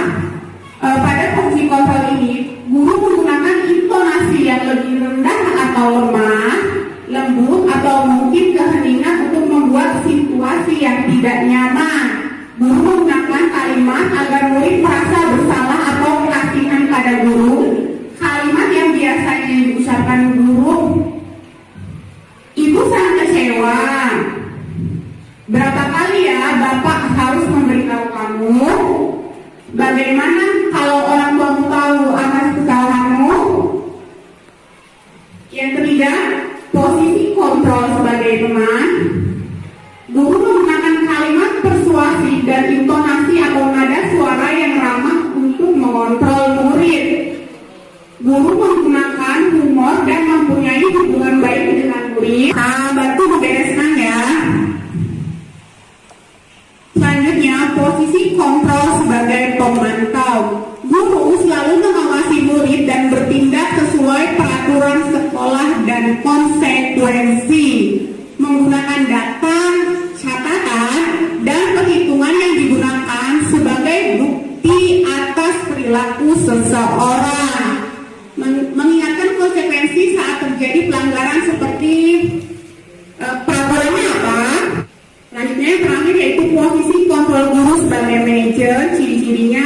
Pada posisi kontrol ini, guru menggunakan intonasi yang lebih rendah atau lemah, lembut, atau mungkin keheningan untuk membuat situasi yang tidak nyaman. Guru menggunakan kalimat agar murid merasa bersalah atau kasihan pada guru. Kalimat yang biasanya diucapkan guru, ibu sangat kecewa. Berapa kali ya Bapak harus memberitahu kamu? Bagaimana kalau orang tuamu tahu atas kesalahanmu? Yang ketiga, posisi menggunakan humor dan mempunyai hubungan baik dengan murid. Bantu membereskan ya. Selanjutnya, posisi kontrol sebagai pemantau. Guru selalu mengawasi murid dan bertindak sesuai peraturan sekolah dan konsekuensi, menggunakan data, catatan, dan perhitungan yang digunakan sebagai bukti atas perilaku seseorang. Mengingatkan konsekuensi saat terjadi pelanggaran seperti peraturannya apa? Selanjutnya yang terakhir yaitu posisi kontrol guru sebagai manajer. Ciri-cirinya,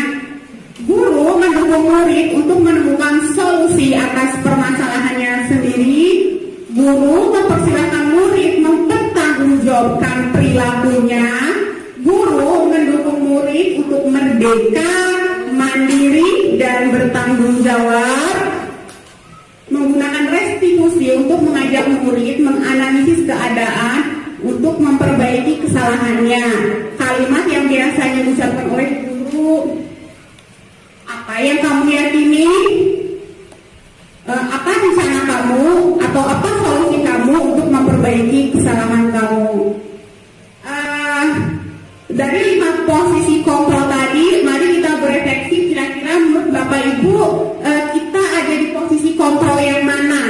guru mendukung murid untuk menemukan solusi atas permasalahannya sendiri. Guru mempersilahkan murid mempertanggungjawabkan perilakunya. Guru mendukung murid untuk merdeka, mandiri, dan bertanggung jawab. Menggunakan restitusi untuk mengajak murid menganalisis keadaan untuk memperbaiki kesalahannya. Kalimat yang biasanya diucapkan oleh guru, apa yang kamu yakini, apa rencana kamu, atau apa solusi kamu untuk memperbaiki kesalahan kamu. Dari 5 posisi kontrol tadi, mari kita berefleksi kira-kira menurut Bapak Ibu kita ada di posisi kontrol yang mana?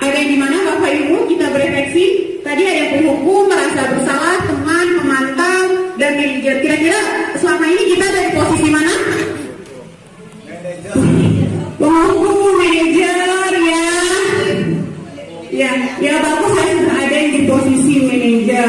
Ada di mana Bapak Ibu? Kita berefleksi. Tadi ada penghukum, merasa bersalah, teman, pemantau, dan manajer. Kira-kira selama ini kita ada di posisi mana? Penghukum, manajer, ya bagus, saya sudah ada yang di posisi manajer.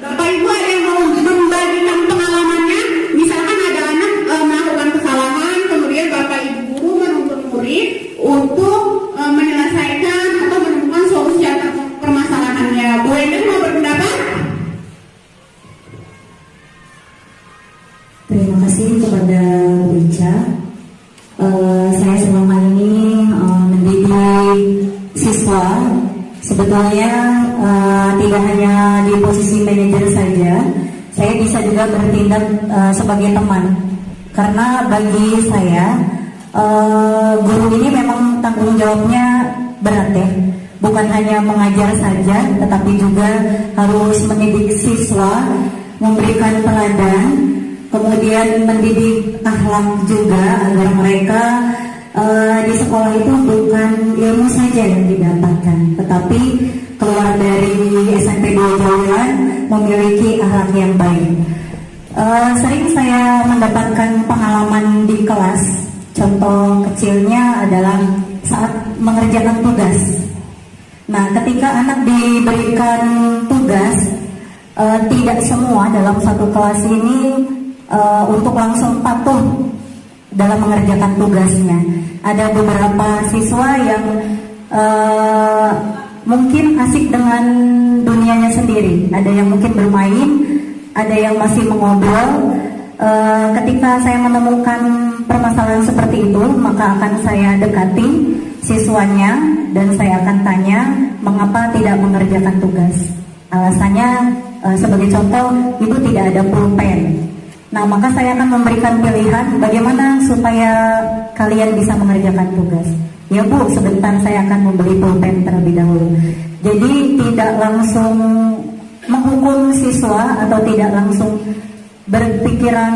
Bapak Ibu ada yang mau membagikan pengalamannya? Misalkan ada anak melakukan kesalahan, kemudian Bapak Ibu guru menuntut murid untuk menyelesaikan atau menemukan solusi atas permasalahannya. Bu Ender mau berpendapat? Terima kasih kepada Bu Ica. Saya selama ini mendidik siswa. Sebetulnya tidak hanya di posisi manajer saja, saya bisa juga bertindak sebagai teman. Karena bagi saya guru ini memang tanggung jawabnya berat ya. Bukan hanya mengajar saja, tetapi juga harus mendidik siswa, memberikan teladan, kemudian mendidik akhlak juga agar mereka di sekolah itu bukan ilmu saja yang didapatkan, tetapi keluar dari SMP 2 Jawilan memiliki akhlak yang baik. Sering saya mendapatkan pengalaman di kelas. Contoh kecilnya adalah saat mengerjakan tugas. Nah, ketika anak diberikan tugas, tidak semua dalam satu kelas ini untuk langsung patuh dalam mengerjakan tugasnya. Ada beberapa siswa yang mungkin asik dengan dunianya sendiri. Ada yang mungkin bermain, ada yang masih mengobrol. Ketika saya menemukan permasalahan seperti itu, maka akan saya dekati siswanya dan saya akan tanya mengapa tidak mengerjakan tugas. Alasannya sebagai contoh, ibu tidak ada pulpen. Nah, maka saya akan memberikan pilihan bagaimana supaya kalian bisa mengerjakan tugas. Ya Bu, sebentar saya akan membeli pulpen terlebih dahulu. Jadi tidak langsung menghukum siswa atau tidak langsung berpikiran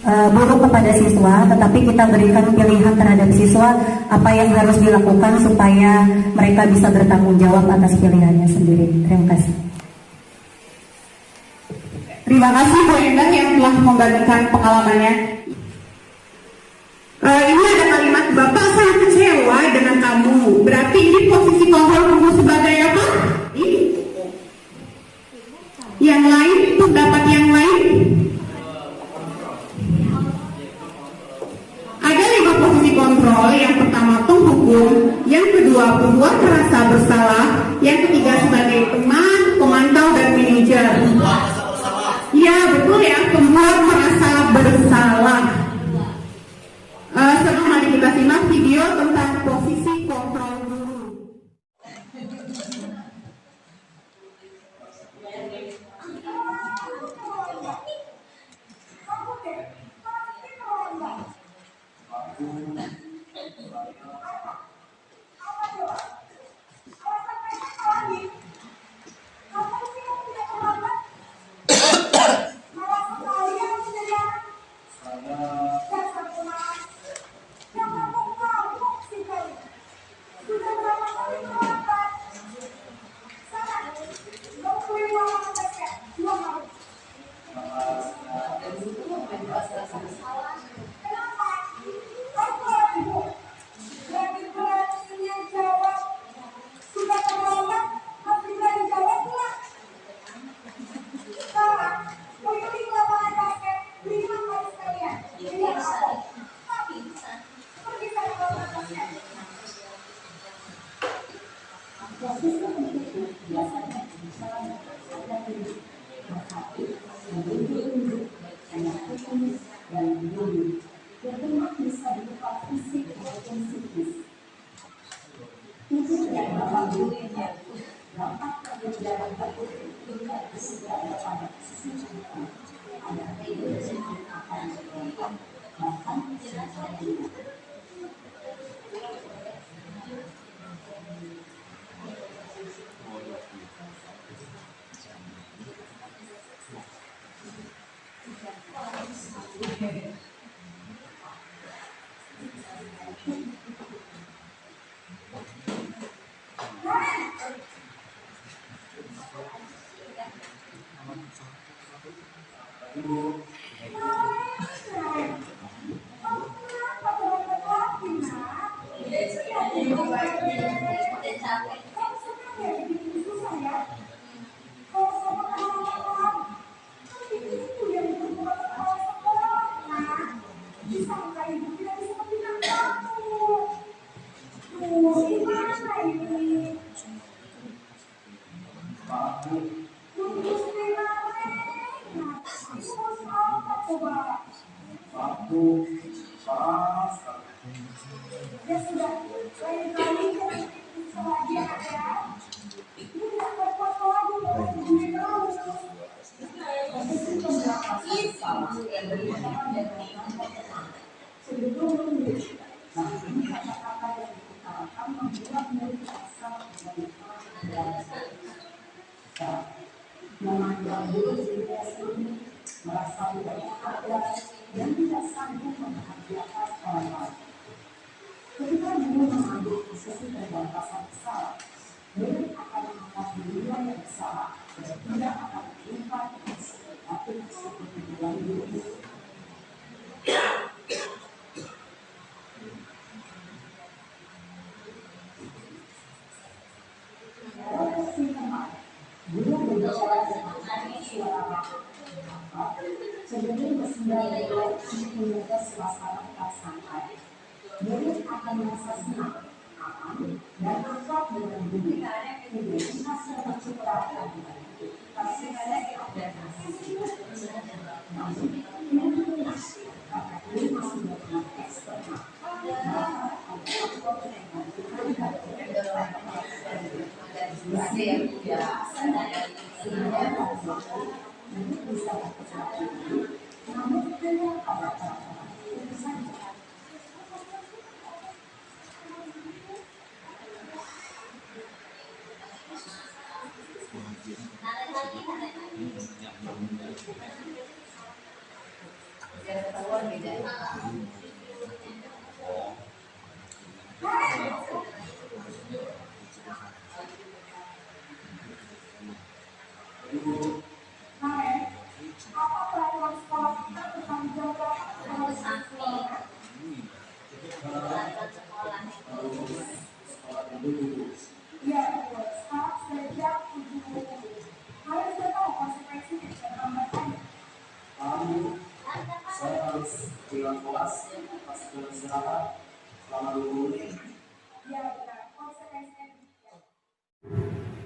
buruk kepada siswa, tetapi kita berikan pilihan terhadap siswa apa yang harus dilakukan supaya mereka bisa bertanggung jawab atas pilihannya sendiri. Terima kasih. Terima kasih Bu Endang yang telah membagikan pengalamannya. Ini ada kalimat, Bapak sangat kecewa dengan kamu. Berarti ini posisi kontrol kamu sebagai apa? Ini. Yang lain, pendapat yang lain? Ada 5 posisi kontrol. Yang pertama penghukum, yang kedua pembuat merasa bersalah, yang ketiga sebagai teman, pemantau, dan manajer. Ya betul ya, pembuat merasa bersalah. Sebelum mari kita simak video tentang posisi kontrol guru.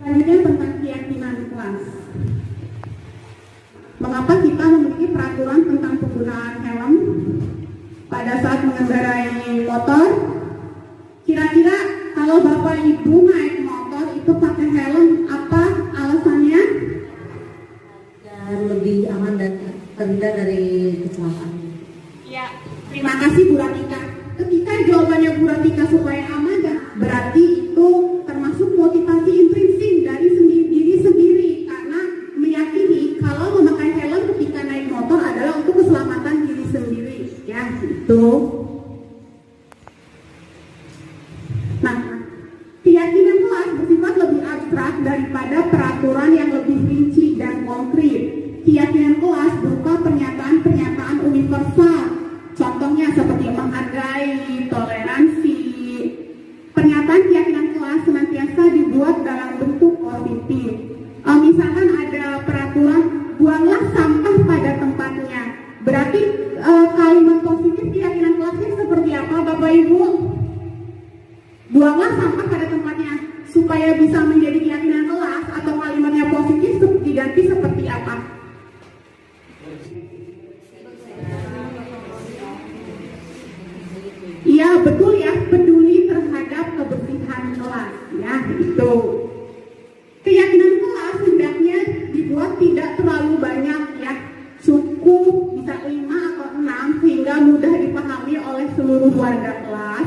Selanjutnya tentang keyakinan kelas. Mengapa kita memiliki peraturan tentang penggunaan helm pada saat mengendarai motor? Kira-kira kalau Bapak Ibu naik motor itu pakai helm, apa alasannya? Dan lebih aman dan terhindar dari kecelakaan. Ya, terima kasih Bu Ratika. Ketika jawabannya Bu Ratika supaya Nah, keyakinan kelas bersifat lebih abstrak daripada peraturan yang lebih rinci dan konkret. Keyakinan kelas berupa pernyataan-pernyataan universal, contohnya seperti menghargai, toleransi. Pernyataan keyakinan kelas senantiasa dibuat dalam bentuk positif. Misalkan ada peraturan, buanglah sampah pada tempatnya. Berarti kalimat positif keyakinan kelasnya seperti apa, Bapak Ibu? Buanglah sampah pada tempatnya. Supaya bisa menjadi keyakinan kelas atau kalimatnya positif diganti seperti apa? Iya, betul ya, peduli terhadap kebersihan kelas, ya, itu. Keyakinan kelas hendaknya dibuat tidak terlalu banyak, ya, cukup bisa 5 atau 6 sehingga mudah dipahami oleh seluruh warga kelas.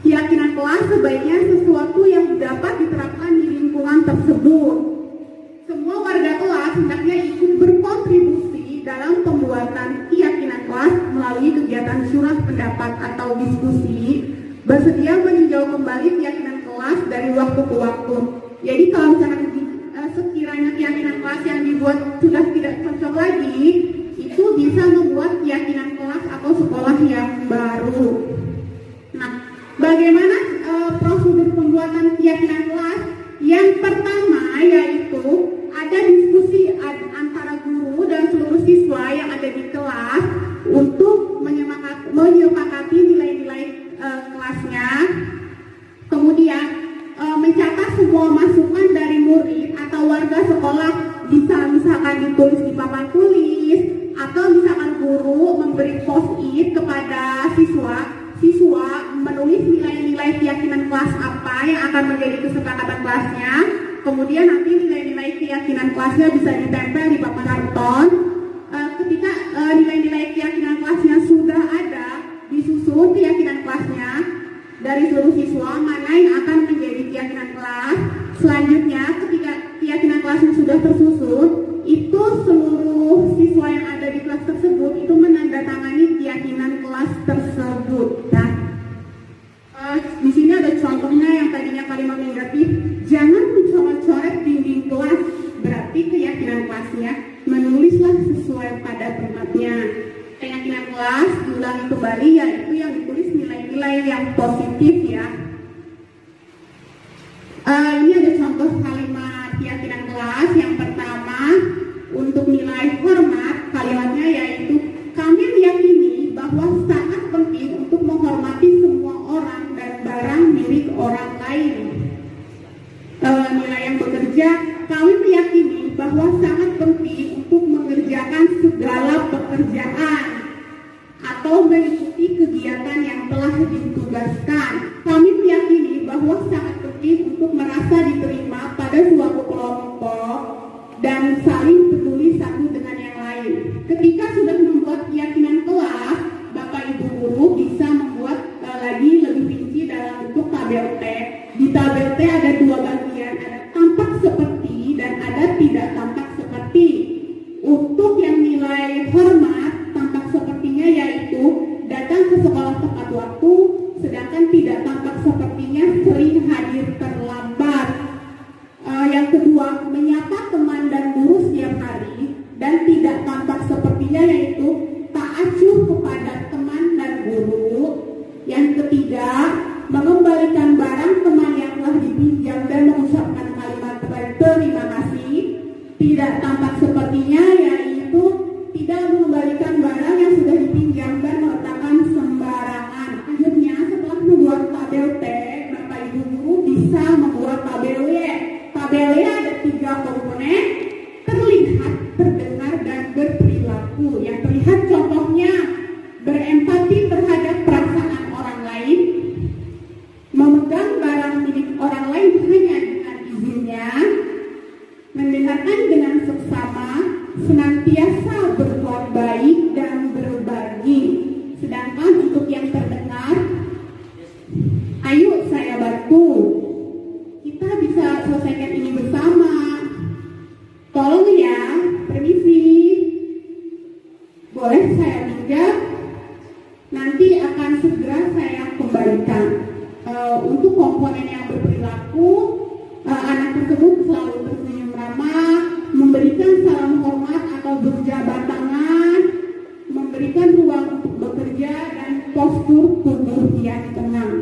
Keyakinan kelas sebaiknya sesuatu yang dapat diterapkan di lingkungan tersebut. Semua warga kelas hendaknya ikut berkontribusi dalam pembuatan keyakinan kelas melalui kegiatan syurah pendapat atau diskusi, bersedia meninjau kembali keyakinan kelas dari waktu ke waktu. Jadi kalau misalkan sekiranya keyakinan kelas yang dibuat sudah tidak cocok lagi, itu bisa membuat keyakinan kelas atau sekolah yang baru. Nah, bagaimana prosedur pembuatan keyakinan kelas? Yang pertama yaitu ada diskusi antara guru dan seluruh siswa yang ada di kelas untuk menyepakati nilai-nilai kelasnya. Kemudian mencatat semua masukan dari murid atau warga sekolah, bisa misalkan ditulis di papan tulis atau misalkan guru memberi post-it kepada siswa menulis nilai-nilai keyakinan kelas apa yang akan menjadi kesepakatan kelasnya. Kemudian nanti nilai-nilai keyakinan kelasnya bisa ditempel di papan karton. Ketika nilai-nilai keyakinan kelasnya sudah ada, disusun keyakinan kelasnya dari seluruh siswa mana yang akan menjadi keyakinan kelas. Selanjutnya ketika keyakinan kelasnya sudah tersusun, itu seluruh siswa yang ada di kelas tersebut itu menandatangani keyakinan kelas tersebut. Nah, di sini ada contohnya yang tadinya kalimat negatif, jangan mencoret-coret dinding kelas, berarti keyakinan kelasnya menulislah sesuai pada tempatnya. Keyakinan kelas diulangi kembali, yaitu yang ditulis nilai-nilai yang positif, ya. Ini ada contoh kalimat keyakinan kelas. Yang pertama, untuk nilai hormat, kalimatnya yaitu kami meyakini bahwa sangat penting untuk menghormati semua orang dan barang milik orang lain. Nilai yang bekerja, kami meyakini bahwa sangat penting untuk mengerjakan segala pekerjaan atau mengikuti kegiatan yang telah ditugaskan. Kami meyakini bahwa sangat penting untuk merasa diterima pada suatu kelompok dan saling peduli satu dengan yang lain. Ketika sudah membuat keyakinan kelas, Bapak Ibu guru bisa membuat lagi lebih rinci dalam bentuk tabel T. Di tabel T ada 2 bagian, ada tampak seperti dan ada tidak tampak seperti. Untuk yang nilai hormat, tampak sepertinya yaitu datang ke sekolah tepat waktu, sedangkan tidak tampak sepertinya sering hadir terlambat. Yang kedua, menyapa teman dan guru setiap hari, dan tidak tampak sepertinya yaitu tak acuh kepada teman dan guru. Yang ketiga, mengembalikan barang teman yang telah dipinjam dan mengucapkan kalimat terima kasih. Tidak tampak sepertinya yaitu tidak mengembalikan barang yang sudah dipinjam dan meletakkan sembarangan. Akhirnya setelah membuat tabel T, Bapak Ibu guru bisa membuat tabel Y. Tabel Y ada 3 komponen: terlihat, berdengar, dan berperilaku. Yang terlihat contohnya berempati terhadap perasaan orang lain, memegang barang milik orang lain hanya dengan izinnya, mendengarkan dengan seksama, senantiasa berbuat baik dan berbagi. Sedangkan untuk yang terdengar, ayo saya bantu, kita bisa selesaikan ini bersama, tolong ya, permisi, boleh saya pinjam, nanti akan segera saya kembalikan. Untuk komponen yang berperilaku, anak tersebut selalu tersenyum ramah, memberikan salam hormat atau berjabat tangan, memberikan ruang untuk bekerja, dan postur tubuh yang tenang.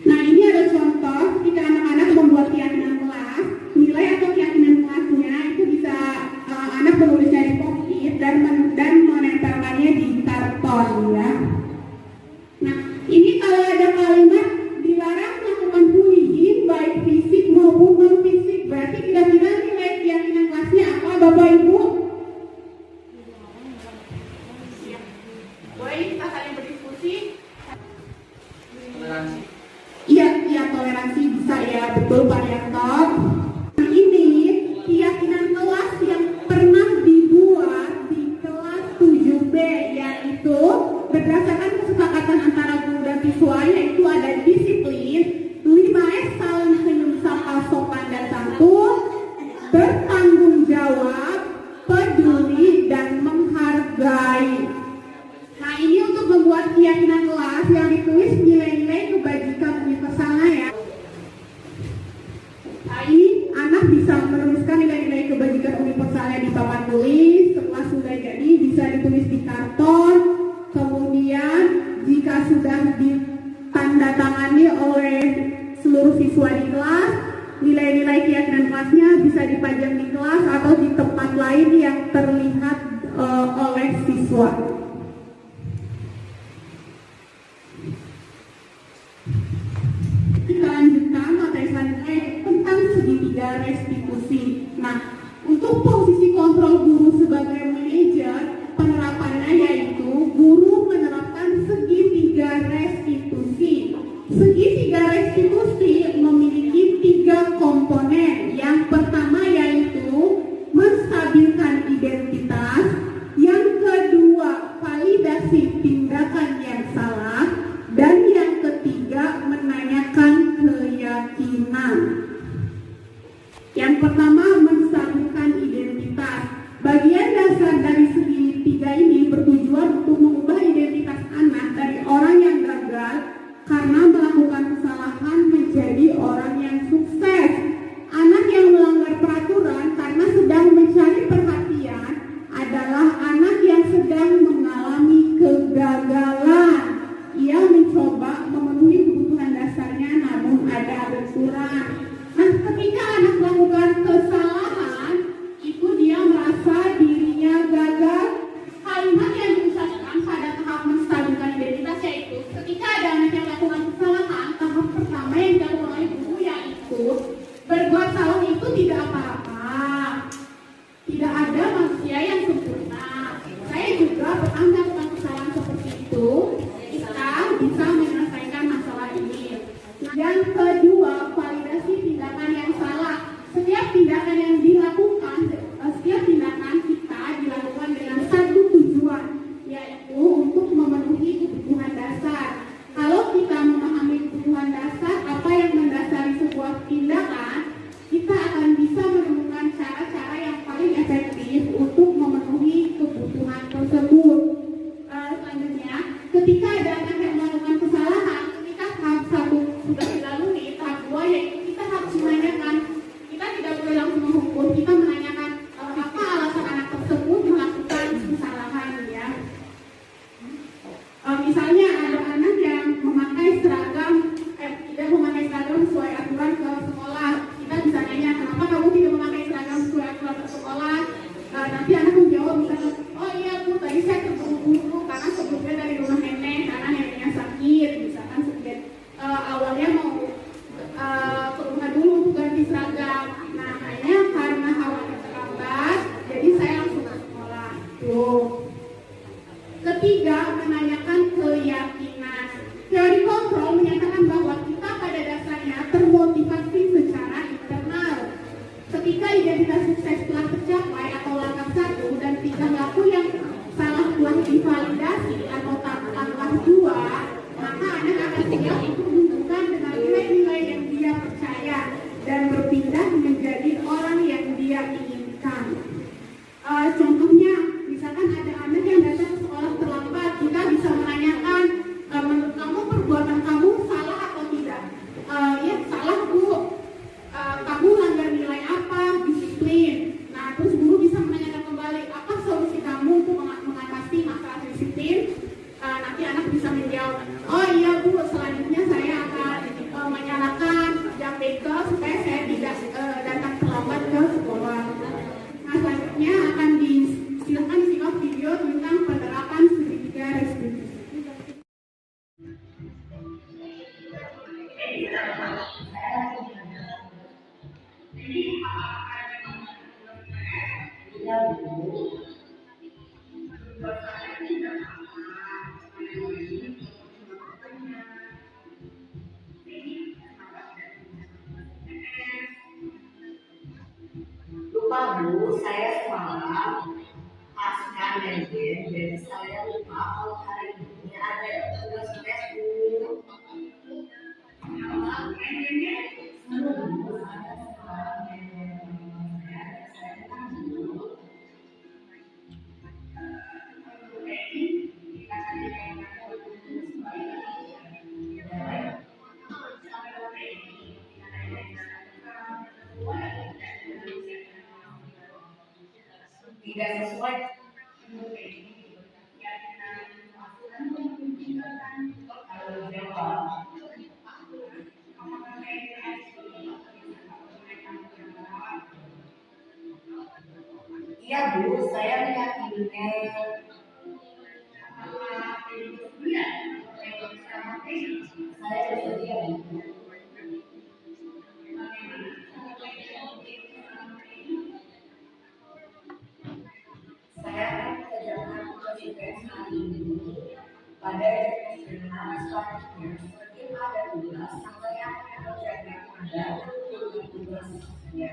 Nah, ini ada contoh ketika anak-anak membuat keyakinan kelas, nilai atau keyakinan kelasnya itu bisa anak menulisnya di post-it dan menempelkannya di karton ya. Nah, ini kalau ada kalimat dilarang melakukan bullying baik fisik maupun non fisik, berarti kira-kira nilai keyakinan kelasnya apa, Bapak Ibu? Boleh kita saling berdiskusi? Toleransi. Iya, toleransi bisa ya, betul Pak Yanto. Nah, ini keyakinan kelas yang pernah dibuat di kelas 7B, yaitu berdasarkan kesepakatan antara guru dan siswa, yaitu ada disiplin, 5S saling senyum sapa sopan dan santun, bertanggung jawab, peduli, dan menghargai. Nah, ini untuk membuat keyakinan kelas yang ditulis nilai-nilai kebajikan universalnya ya. Nah, ini anak bisa menuliskan nilai-nilai kebajikan universalnya di papan tulis. Setelah sudah jadi bisa ditulis di karton. Kemudian jika sudah ditandatangani oleh seluruh siswa di kelas, nilai-nilai keyakinan kelasnya bisa dipajang di kelas atau di tempat lain yang terlihat oleh siswa. Kita lanjutkan materi selanjutnya tentang segitiga restitusi. Nah, untuk posisi kontrol guru sebagai manajer, penerapannya yaitu guru menerapkan segitiga restitusi. Segitiga restitusi memiliki 3 komponen. Yang pertama yaitu menstabilkan identitas, yang kedua validasi tindakan yang salah, dan yang ketiga menanyakan keyakinan. Yang pertama, menstabilkan identitas. Bagian dasar dari segitiga ini bertujuan untuk mengubah identitas anak dari orang yang gagal karena melakukan kesalahan menjadi orang yang sukses. Anak yang melanggar peraturan karena sedang mencari perhatian adalah anak yang sedang mengalami kegagalan. Ia mencoba memenuhi kebutuhan dasarnya namun ada berkurang. Nah, ketika anak melakukan kesalahan, itu dia merasa dirinya gagal. Kalimat yang diucapkan pada tahap menstabilkan identitas yaitu ketika ada anak yang melakukan kesalahan, tahap pertama yang dilakukan oleh guru yaitu berbuat salah itu tidak apa-apa. Tidak ada manusia yang sempurna. Saya juga pernah melakukan kesalahan seperti itu. Kita bisa menyelesaikan masalah ini. Yang kedua, validasi tindakan yang salah. Setiap tindakan yang dilakukan, setiap tindakan kita dilakukan dengan satu tujuan, yaitu untuk memenuhi kebutuhan dasar. Kalau kita memahami kebutuhan dasar, apa yang mendasari sebuah tindakan, kita akan bisa menemukan cara-cara yang paling efektif untuk memenuhi kebutuhan tersebut. Selanjutnya, ketika ada anak yang melakukan kesalahan, ketika tahap 1 sudah dilalui, Lupa Bu, saya semalam pasca manajer, jadi saya lupa kalau hari ini ada tugas tes Bu. Tidak sesuai. Kalau jawab. Iya Bu, saya lihat email. Saya bersedia Bu. Saya akan mengerjakan tugas hari ini pada jurnal selanjutnya. Seperti ada tugas, saya akan mengerjakan Anda untuk tugasnya.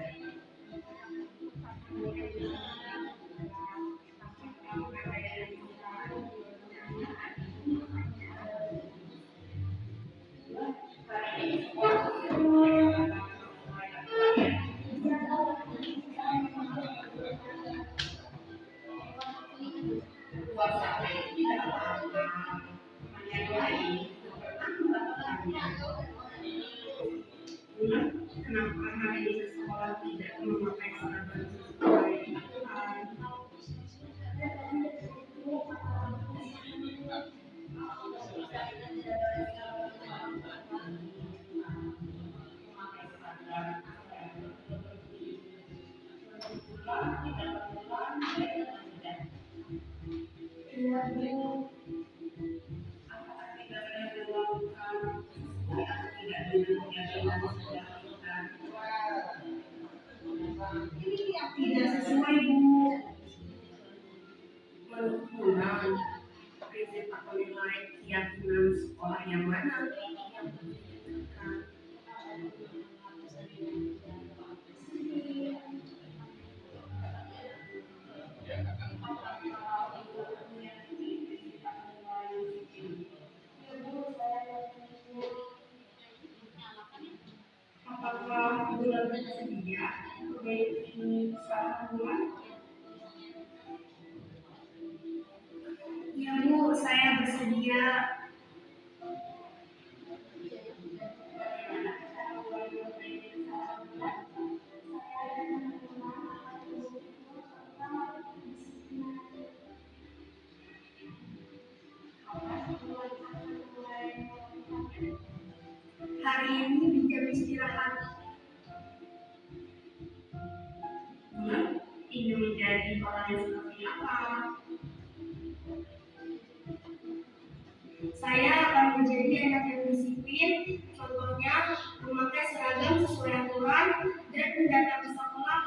Kenapa hari ini sekolah tidak memakai seragam sesuai aturan? Iya Bu. Apakah tidak ada dilakukan sesuai atau tidak dengan yang sudah dilakukan? Tidak sesuai Bu. Menurut Undang prinsip atau nilai keyakinan sekolah yang mana yang ditetapkan? Apakah bulan bersedia memiliki saluran? Ya Bu, saya bersedia. Hari ini di jam istirahat. Ingin menjadi orang yang seperti apa? Saya akan menjadi anak yang disiplin, contohnya memakai seragam sesuai aturan dan mendatang ke sekolah.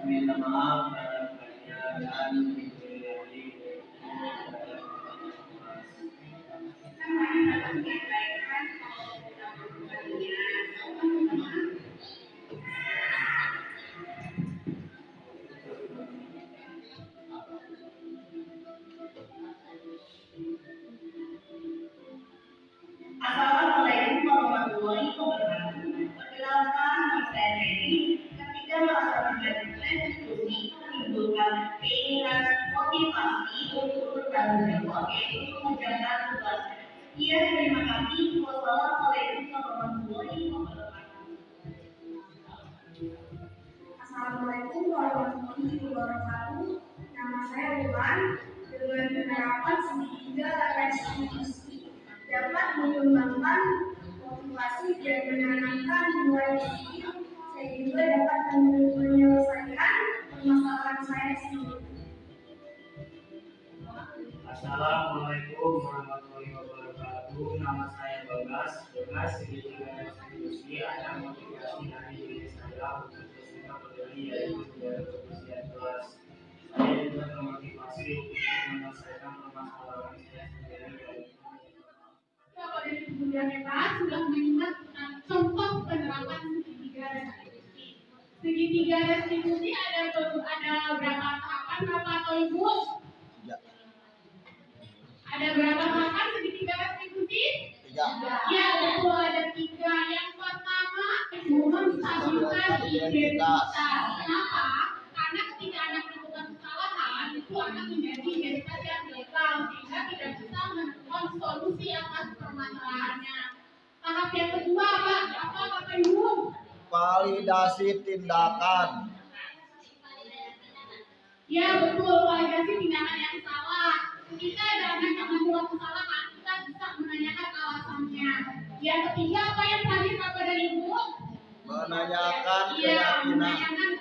Minta maaf dan menjadi Assalamualaikum warahmatullahi wabarakatuh. Perkenalkan, nama saya Dewi. Ketika melaksanakan tes diskusi menimbulkan keinginan motivasi untuk bertanggung jawab yaitu mengerjakan tugas. Iya, terima kasih. Wassalamualaikum warahmatullahi wabarakatuh. Assalamualaikum warahmatullahi wabarakatuh. Nama saya Wulan. Dengan penerapan segitiga restitusi dapat mengembangkan motivasi dan menanamkan nilai diri sehingga dapat menyelesaikan permasalahan saya sendiri. Assalamualaikum warahmatullahi wabarakatuh. Nama saya Bagas. Segitiga restitusi ada motivasi dari diri saya untuk bersikap peduli yaitu menjaga kebersihan kelas. Saya juga termotivasi untuk menyelesaikan permasalahan saya sendiri. Bapak dari Kemudian Hebat sudah menyimak tentang contoh penerapan segitiga restitusi. Segitiga restitusi ada berapa tahapan, Bapak atau Ibu? Ada berapa tahapan segitiga restitusi? 3. Ya, betul, ada 3. Yang pertama, menstabilkan identitas. Kenapa? Karena ketika anak melakukan kesalahan, itu anak menjadi identitas yang legal sehingga tidak bisa menemukan solusi atas permasalahannya. Tahap yang kedua, Pak, apa Bapak Ibu? Validasi tindakan. Ya, betul, validasi tindakan yang salah. Ketika ada anak yang membuat kesalahan, kita bisa menanyakan alasannya. Yang ketiga, apa yang terakhir Bapak dan Ibu? Menanyakan Iya, keyakinan. menanyakan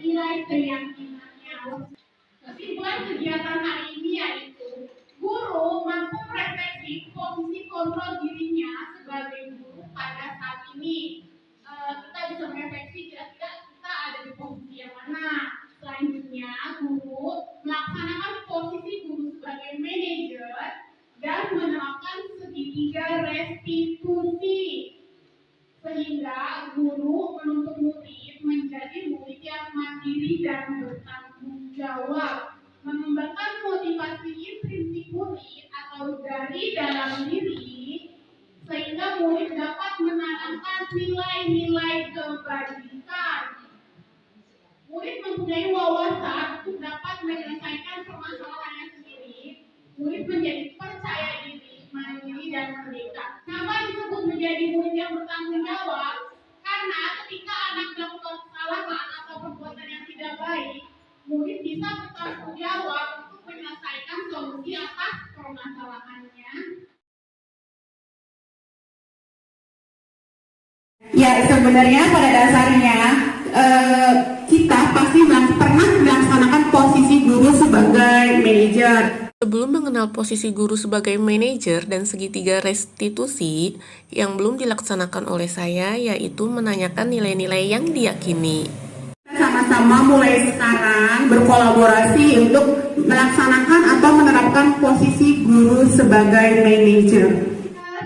nilai keyakinannya. Kesimpulan kegiatan hari ini yaitu guru mampu merefleksi posisi kontrol dirinya sebagai guru pada saat ini. Kita bisa merefleksi kira-kira kita ada di posisi yang mana. Selanjutnya, guru melaksanakan posisi guru sebagai manajer dan menerapkan segitiga restitusi sehingga guru menuntut murid menjadi murid yang mandiri dan bertanggung jawab, mengembangkan motivasi intrinsik murid atau dari dalam diri sehingga murid dapat menanamkan nilai-nilai kebajikan. Murid mempunyai wawasan untuk dapat menyelesaikan permasalahannya sendiri. Murid menjadi percaya diri, mandiri dan merdeka. Kenapa disebut menjadi murid yang bertanggung jawab? Karena ketika anak melakukan kesalahan atau perbuatan yang tidak baik, murid bisa bertanggung jawab untuk menyelesaikan solusi atas permasalahannya. Ya, sebenarnya pada dasarnya kita pasti pernah melaksanakan posisi guru sebagai manajer. Sebelum mengenal posisi guru sebagai manajer dan segitiga restitusi, yang belum dilaksanakan oleh saya yaitu menanyakan nilai-nilai yang diyakini. Sama-sama mulai sekarang berkolaborasi untuk melaksanakan atau menerapkan posisi guru sebagai manajer.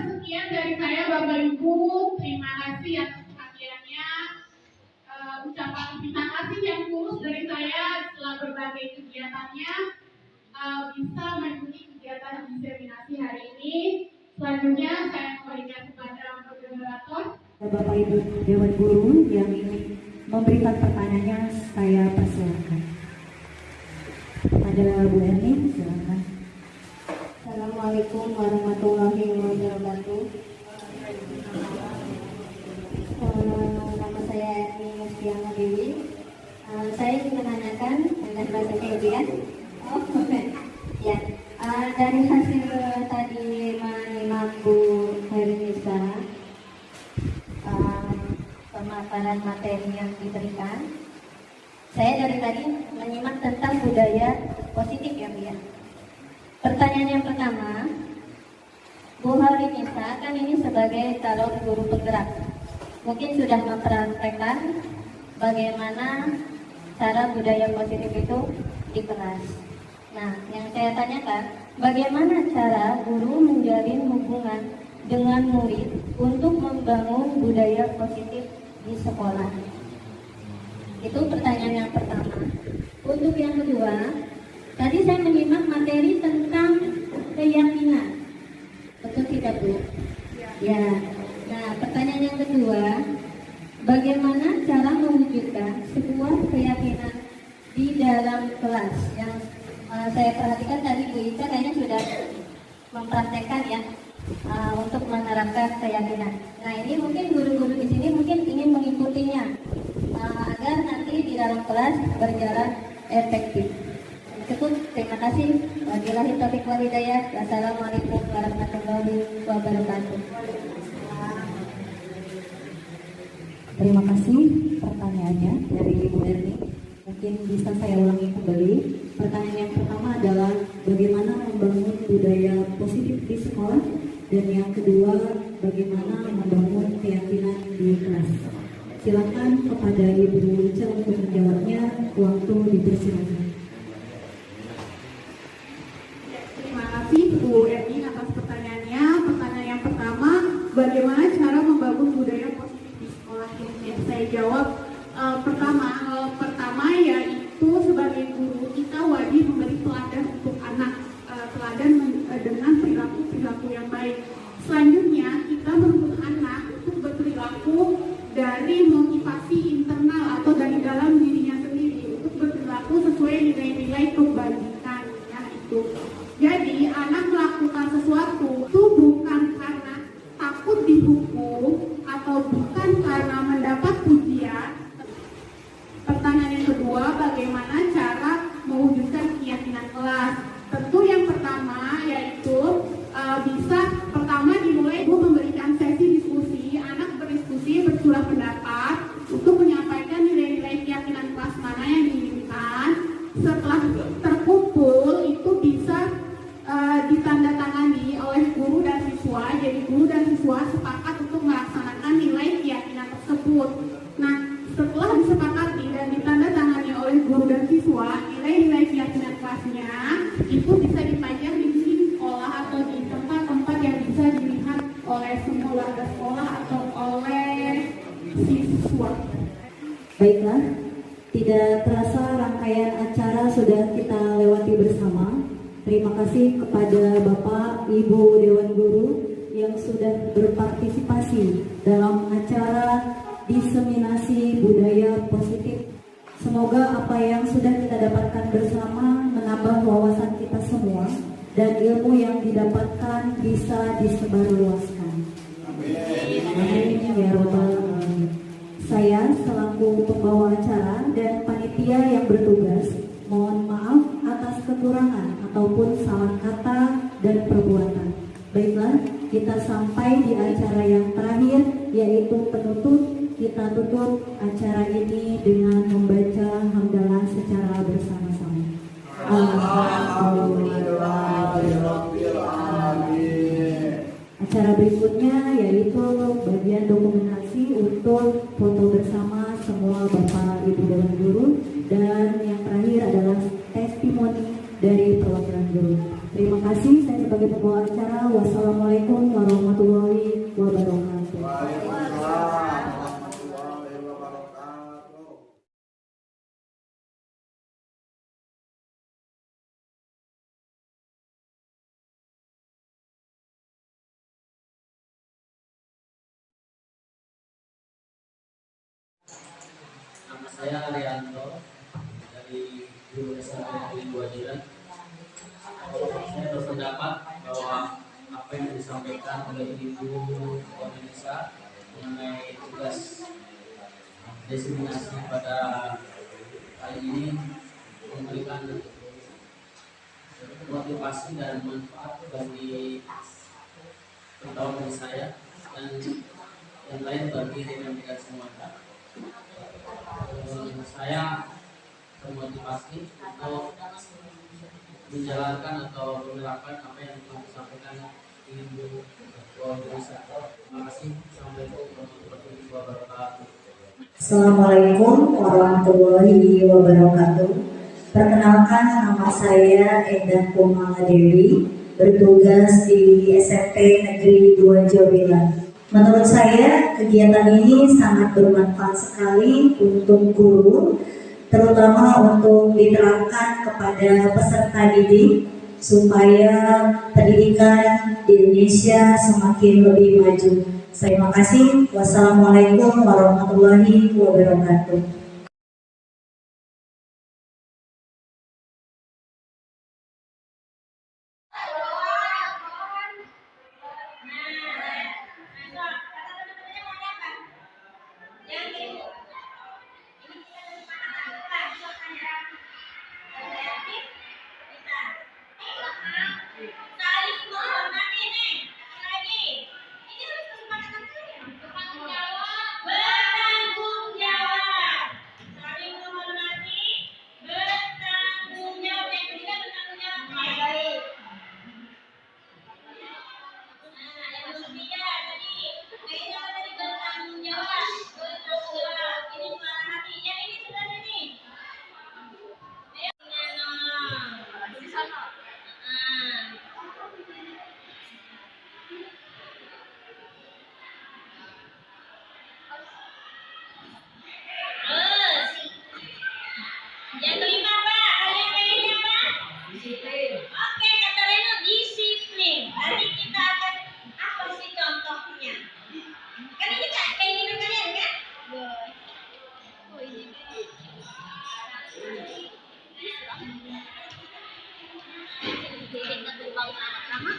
Sekian dari saya Bapak Ibu, terima kasih atas perhatiannya. Ucapan terima kasih yang tulus dari saya setelah berbagai kegiatannya bisa mengikuti kegiatan diseminasi hari ini. Selanjutnya saya kembalikan kepada moderator. Bapak Ibu Dewan Guru yang ingin memberikan pertanyaannya, saya persilakan. Ada Bu Erni, silakan. Assalamualaikum warahmatullahi wabarakatuh. Nama saya Erni Mustiana Dewi. Saya ingin menanyakan dengan bahasa Ibu ya. Oh, ya. Dari hasil tadi menyimak Bu Hernisa, pemaparan materi materi yang diberikan. Saya dari tadi menyimak tentang budaya positif ya Bu ya. Pertanyaan yang pertama, Bu Harinisa kan ini sebagai calon guru penggerak, mungkin sudah mempraktekkan bagaimana cara budaya positif itu di kelas. Nah, yang saya tanyakan, bagaimana cara guru menjalin hubungan dengan murid untuk membangun budaya positif di sekolah? Itu pertanyaan yang pertama. Untuk yang kedua, tadi saya menyimak materi tentang keyakinan. Betul tidak Bu? Ya. Nah, pertanyaan yang kedua, bagaimana cara mewujudkan sebuah keyakinan di dalam kelas? Yang saya perhatikan tadi Bu Ica kayaknya sudah mempraktekkan ya untuk menerapkan keyakinan. Nah, ini mungkin guru-guru di sini mungkin ingin mengikutinya agar nanti di dalam kelas berjalan efektif. Cukup, terima kasih. Wabillahi taufiq wal hidayah. Wassalamualaikum warahmatullahi wabarakatuh. Terima kasih pertanyaannya dari Ibu Erni. Mungkin bisa saya ulangi kembali. Pertanyaan yang pertama adalah bagaimana membangun budaya positif di sekolah, dan yang kedua bagaimana membangun keyakinan di kelas. Silakan kepada Ibu Ica untuk menjawabnya. Waktu dipersilakan. Terima kasih Bu Erni atas pertanyaannya. Pertanyaan yang pertama, bagaimana cara membangun budaya positif di sekolah? Yang saya jawab pertama yaitu sebagai guru kita wajib memberi teladan untuk anak, teladan dengan perilaku yang baik. Selanjutnya kita menuntut anak untuk berperilaku dari motivasi internal atau dari dalam dirinya sendiri untuk berperilaku sesuai nilai-nilai kebajikan ya itu. Jadi anak melakukan sesuatu itu bukan karena takut dihukum atau bukan karena mendapat pujian. Pertanyaan yang kedua, bagaimana cara mewujudkan keyakinan kelas? Tentu yang pertama yaitu bisa pertama dimulai memberikan sesi diskusi, anak berdiskusi, bercurah pendapat untuk menyampaikan nilai-nilai keyakinan kelas mana yang diinginkan. Setelah terkumpul itu bisa ditandatangani oleh guru dan siswa. Jadi guru dan siswa sepakat untuk melaksanakan nilai keyakinan tersebut. Nah, setelah disepakati dan ditandatangani oleh guru dan siswa, nilai-nilai keyakinan kelasnya itu bisa dipajang di sekolah atau di tempat-tempat yang bisa dilihat oleh semua warga sekolah atau oleh siswa. Baiklah, tidak terasa rangkaian acara sudah kita lewati bersama. Terima kasih kepada Bapak, Ibu Dewan Guru yang sudah berpartisipasi dalam acara diseminasi budaya positif. Semoga apa yang sudah kita dapatkan bersama menambah wawasan kita semua dan ilmu yang didapatkan bisa disebarluaskan. Amin ya Rabbal alamin. Saya selaku pembawa acara dan panitia yang bertugas mohon maaf atas kekurangan ataupun salah kata dan perbuatan. Baiklah, kita sampai di acara yang terakhir yaitu penutup. Kita tutup acara ini dengan membaca hamdalah secara bersama-sama. Acara berikutnya yaitu bagian dokumentasi untuk foto bersama semua Bapak Ibu Dewan Guru, dan yang terakhir adalah testimoni dari perwakilan guru. Terima kasih. Saya sebagai pembawa acara. Wassalamualaikum warahmatullahi wabarakatuh. Nama saya Arianto dari Guru SMP Negeri 2 Jiran. Saya berpendapat bahwa apa yang disampaikan oleh Ibu Indonesia mengenai tugas diseminasi pada kali ini memberikan motivasi dan manfaat bagi pengetahuan saya dan yang lain bagi rekan-rekan semuanya. Saya termotivasi untuk menjalankan atau menerapkan apa yang telah disampaikan Ibu Ketua. Terima kasih. Assalamualaikum warahmatullahi wabarakatuh. Assalamualaikum warahmatullahi wabarakatuh. Perkenalkan, nama saya Enda Kumala Dewi, bertugas di SMP Negeri 2 Jawilan. Menurut saya, kegiatan ini sangat bermanfaat sekali untuk guru, terutama untuk diterapkan kepada peserta didik supaya pendidikan di Indonesia semakin lebih maju. Terima kasih. Wassalamualaikum warahmatullahi wabarakatuh. Yang kelima apa? Kalian apa? Disiplin. Oke, kata Reno disiplin. Nanti kita akan apa sih contohnya? Kan ini kak keinginan kalian kan? Oh ini. Kita berbau sama.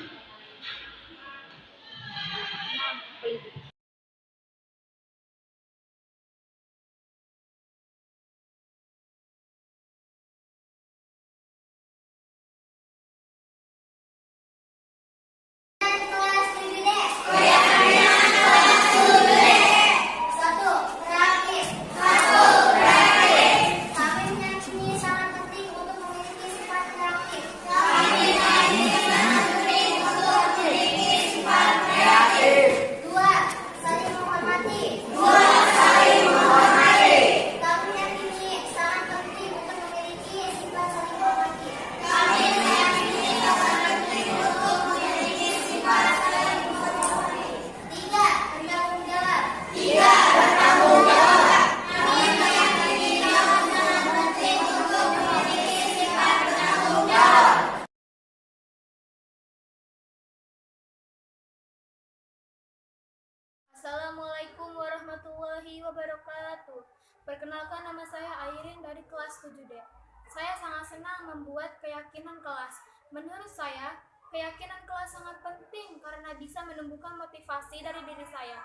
Assalamualaikum warahmatullahi wabarakatuh. Perkenalkan, nama saya Airin dari kelas 7D. Saya sangat senang membuat keyakinan kelas. Menurut saya, keyakinan kelas sangat penting karena bisa menumbuhkan motivasi dari diri saya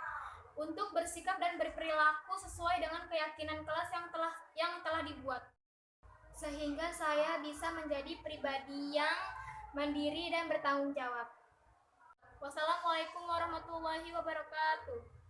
untuk bersikap dan berperilaku sesuai dengan keyakinan kelas yang telah dibuat. Sehingga saya bisa menjadi pribadi yang mandiri dan bertanggung jawab. Wassalamualaikum warahmatullahi wabarakatuh.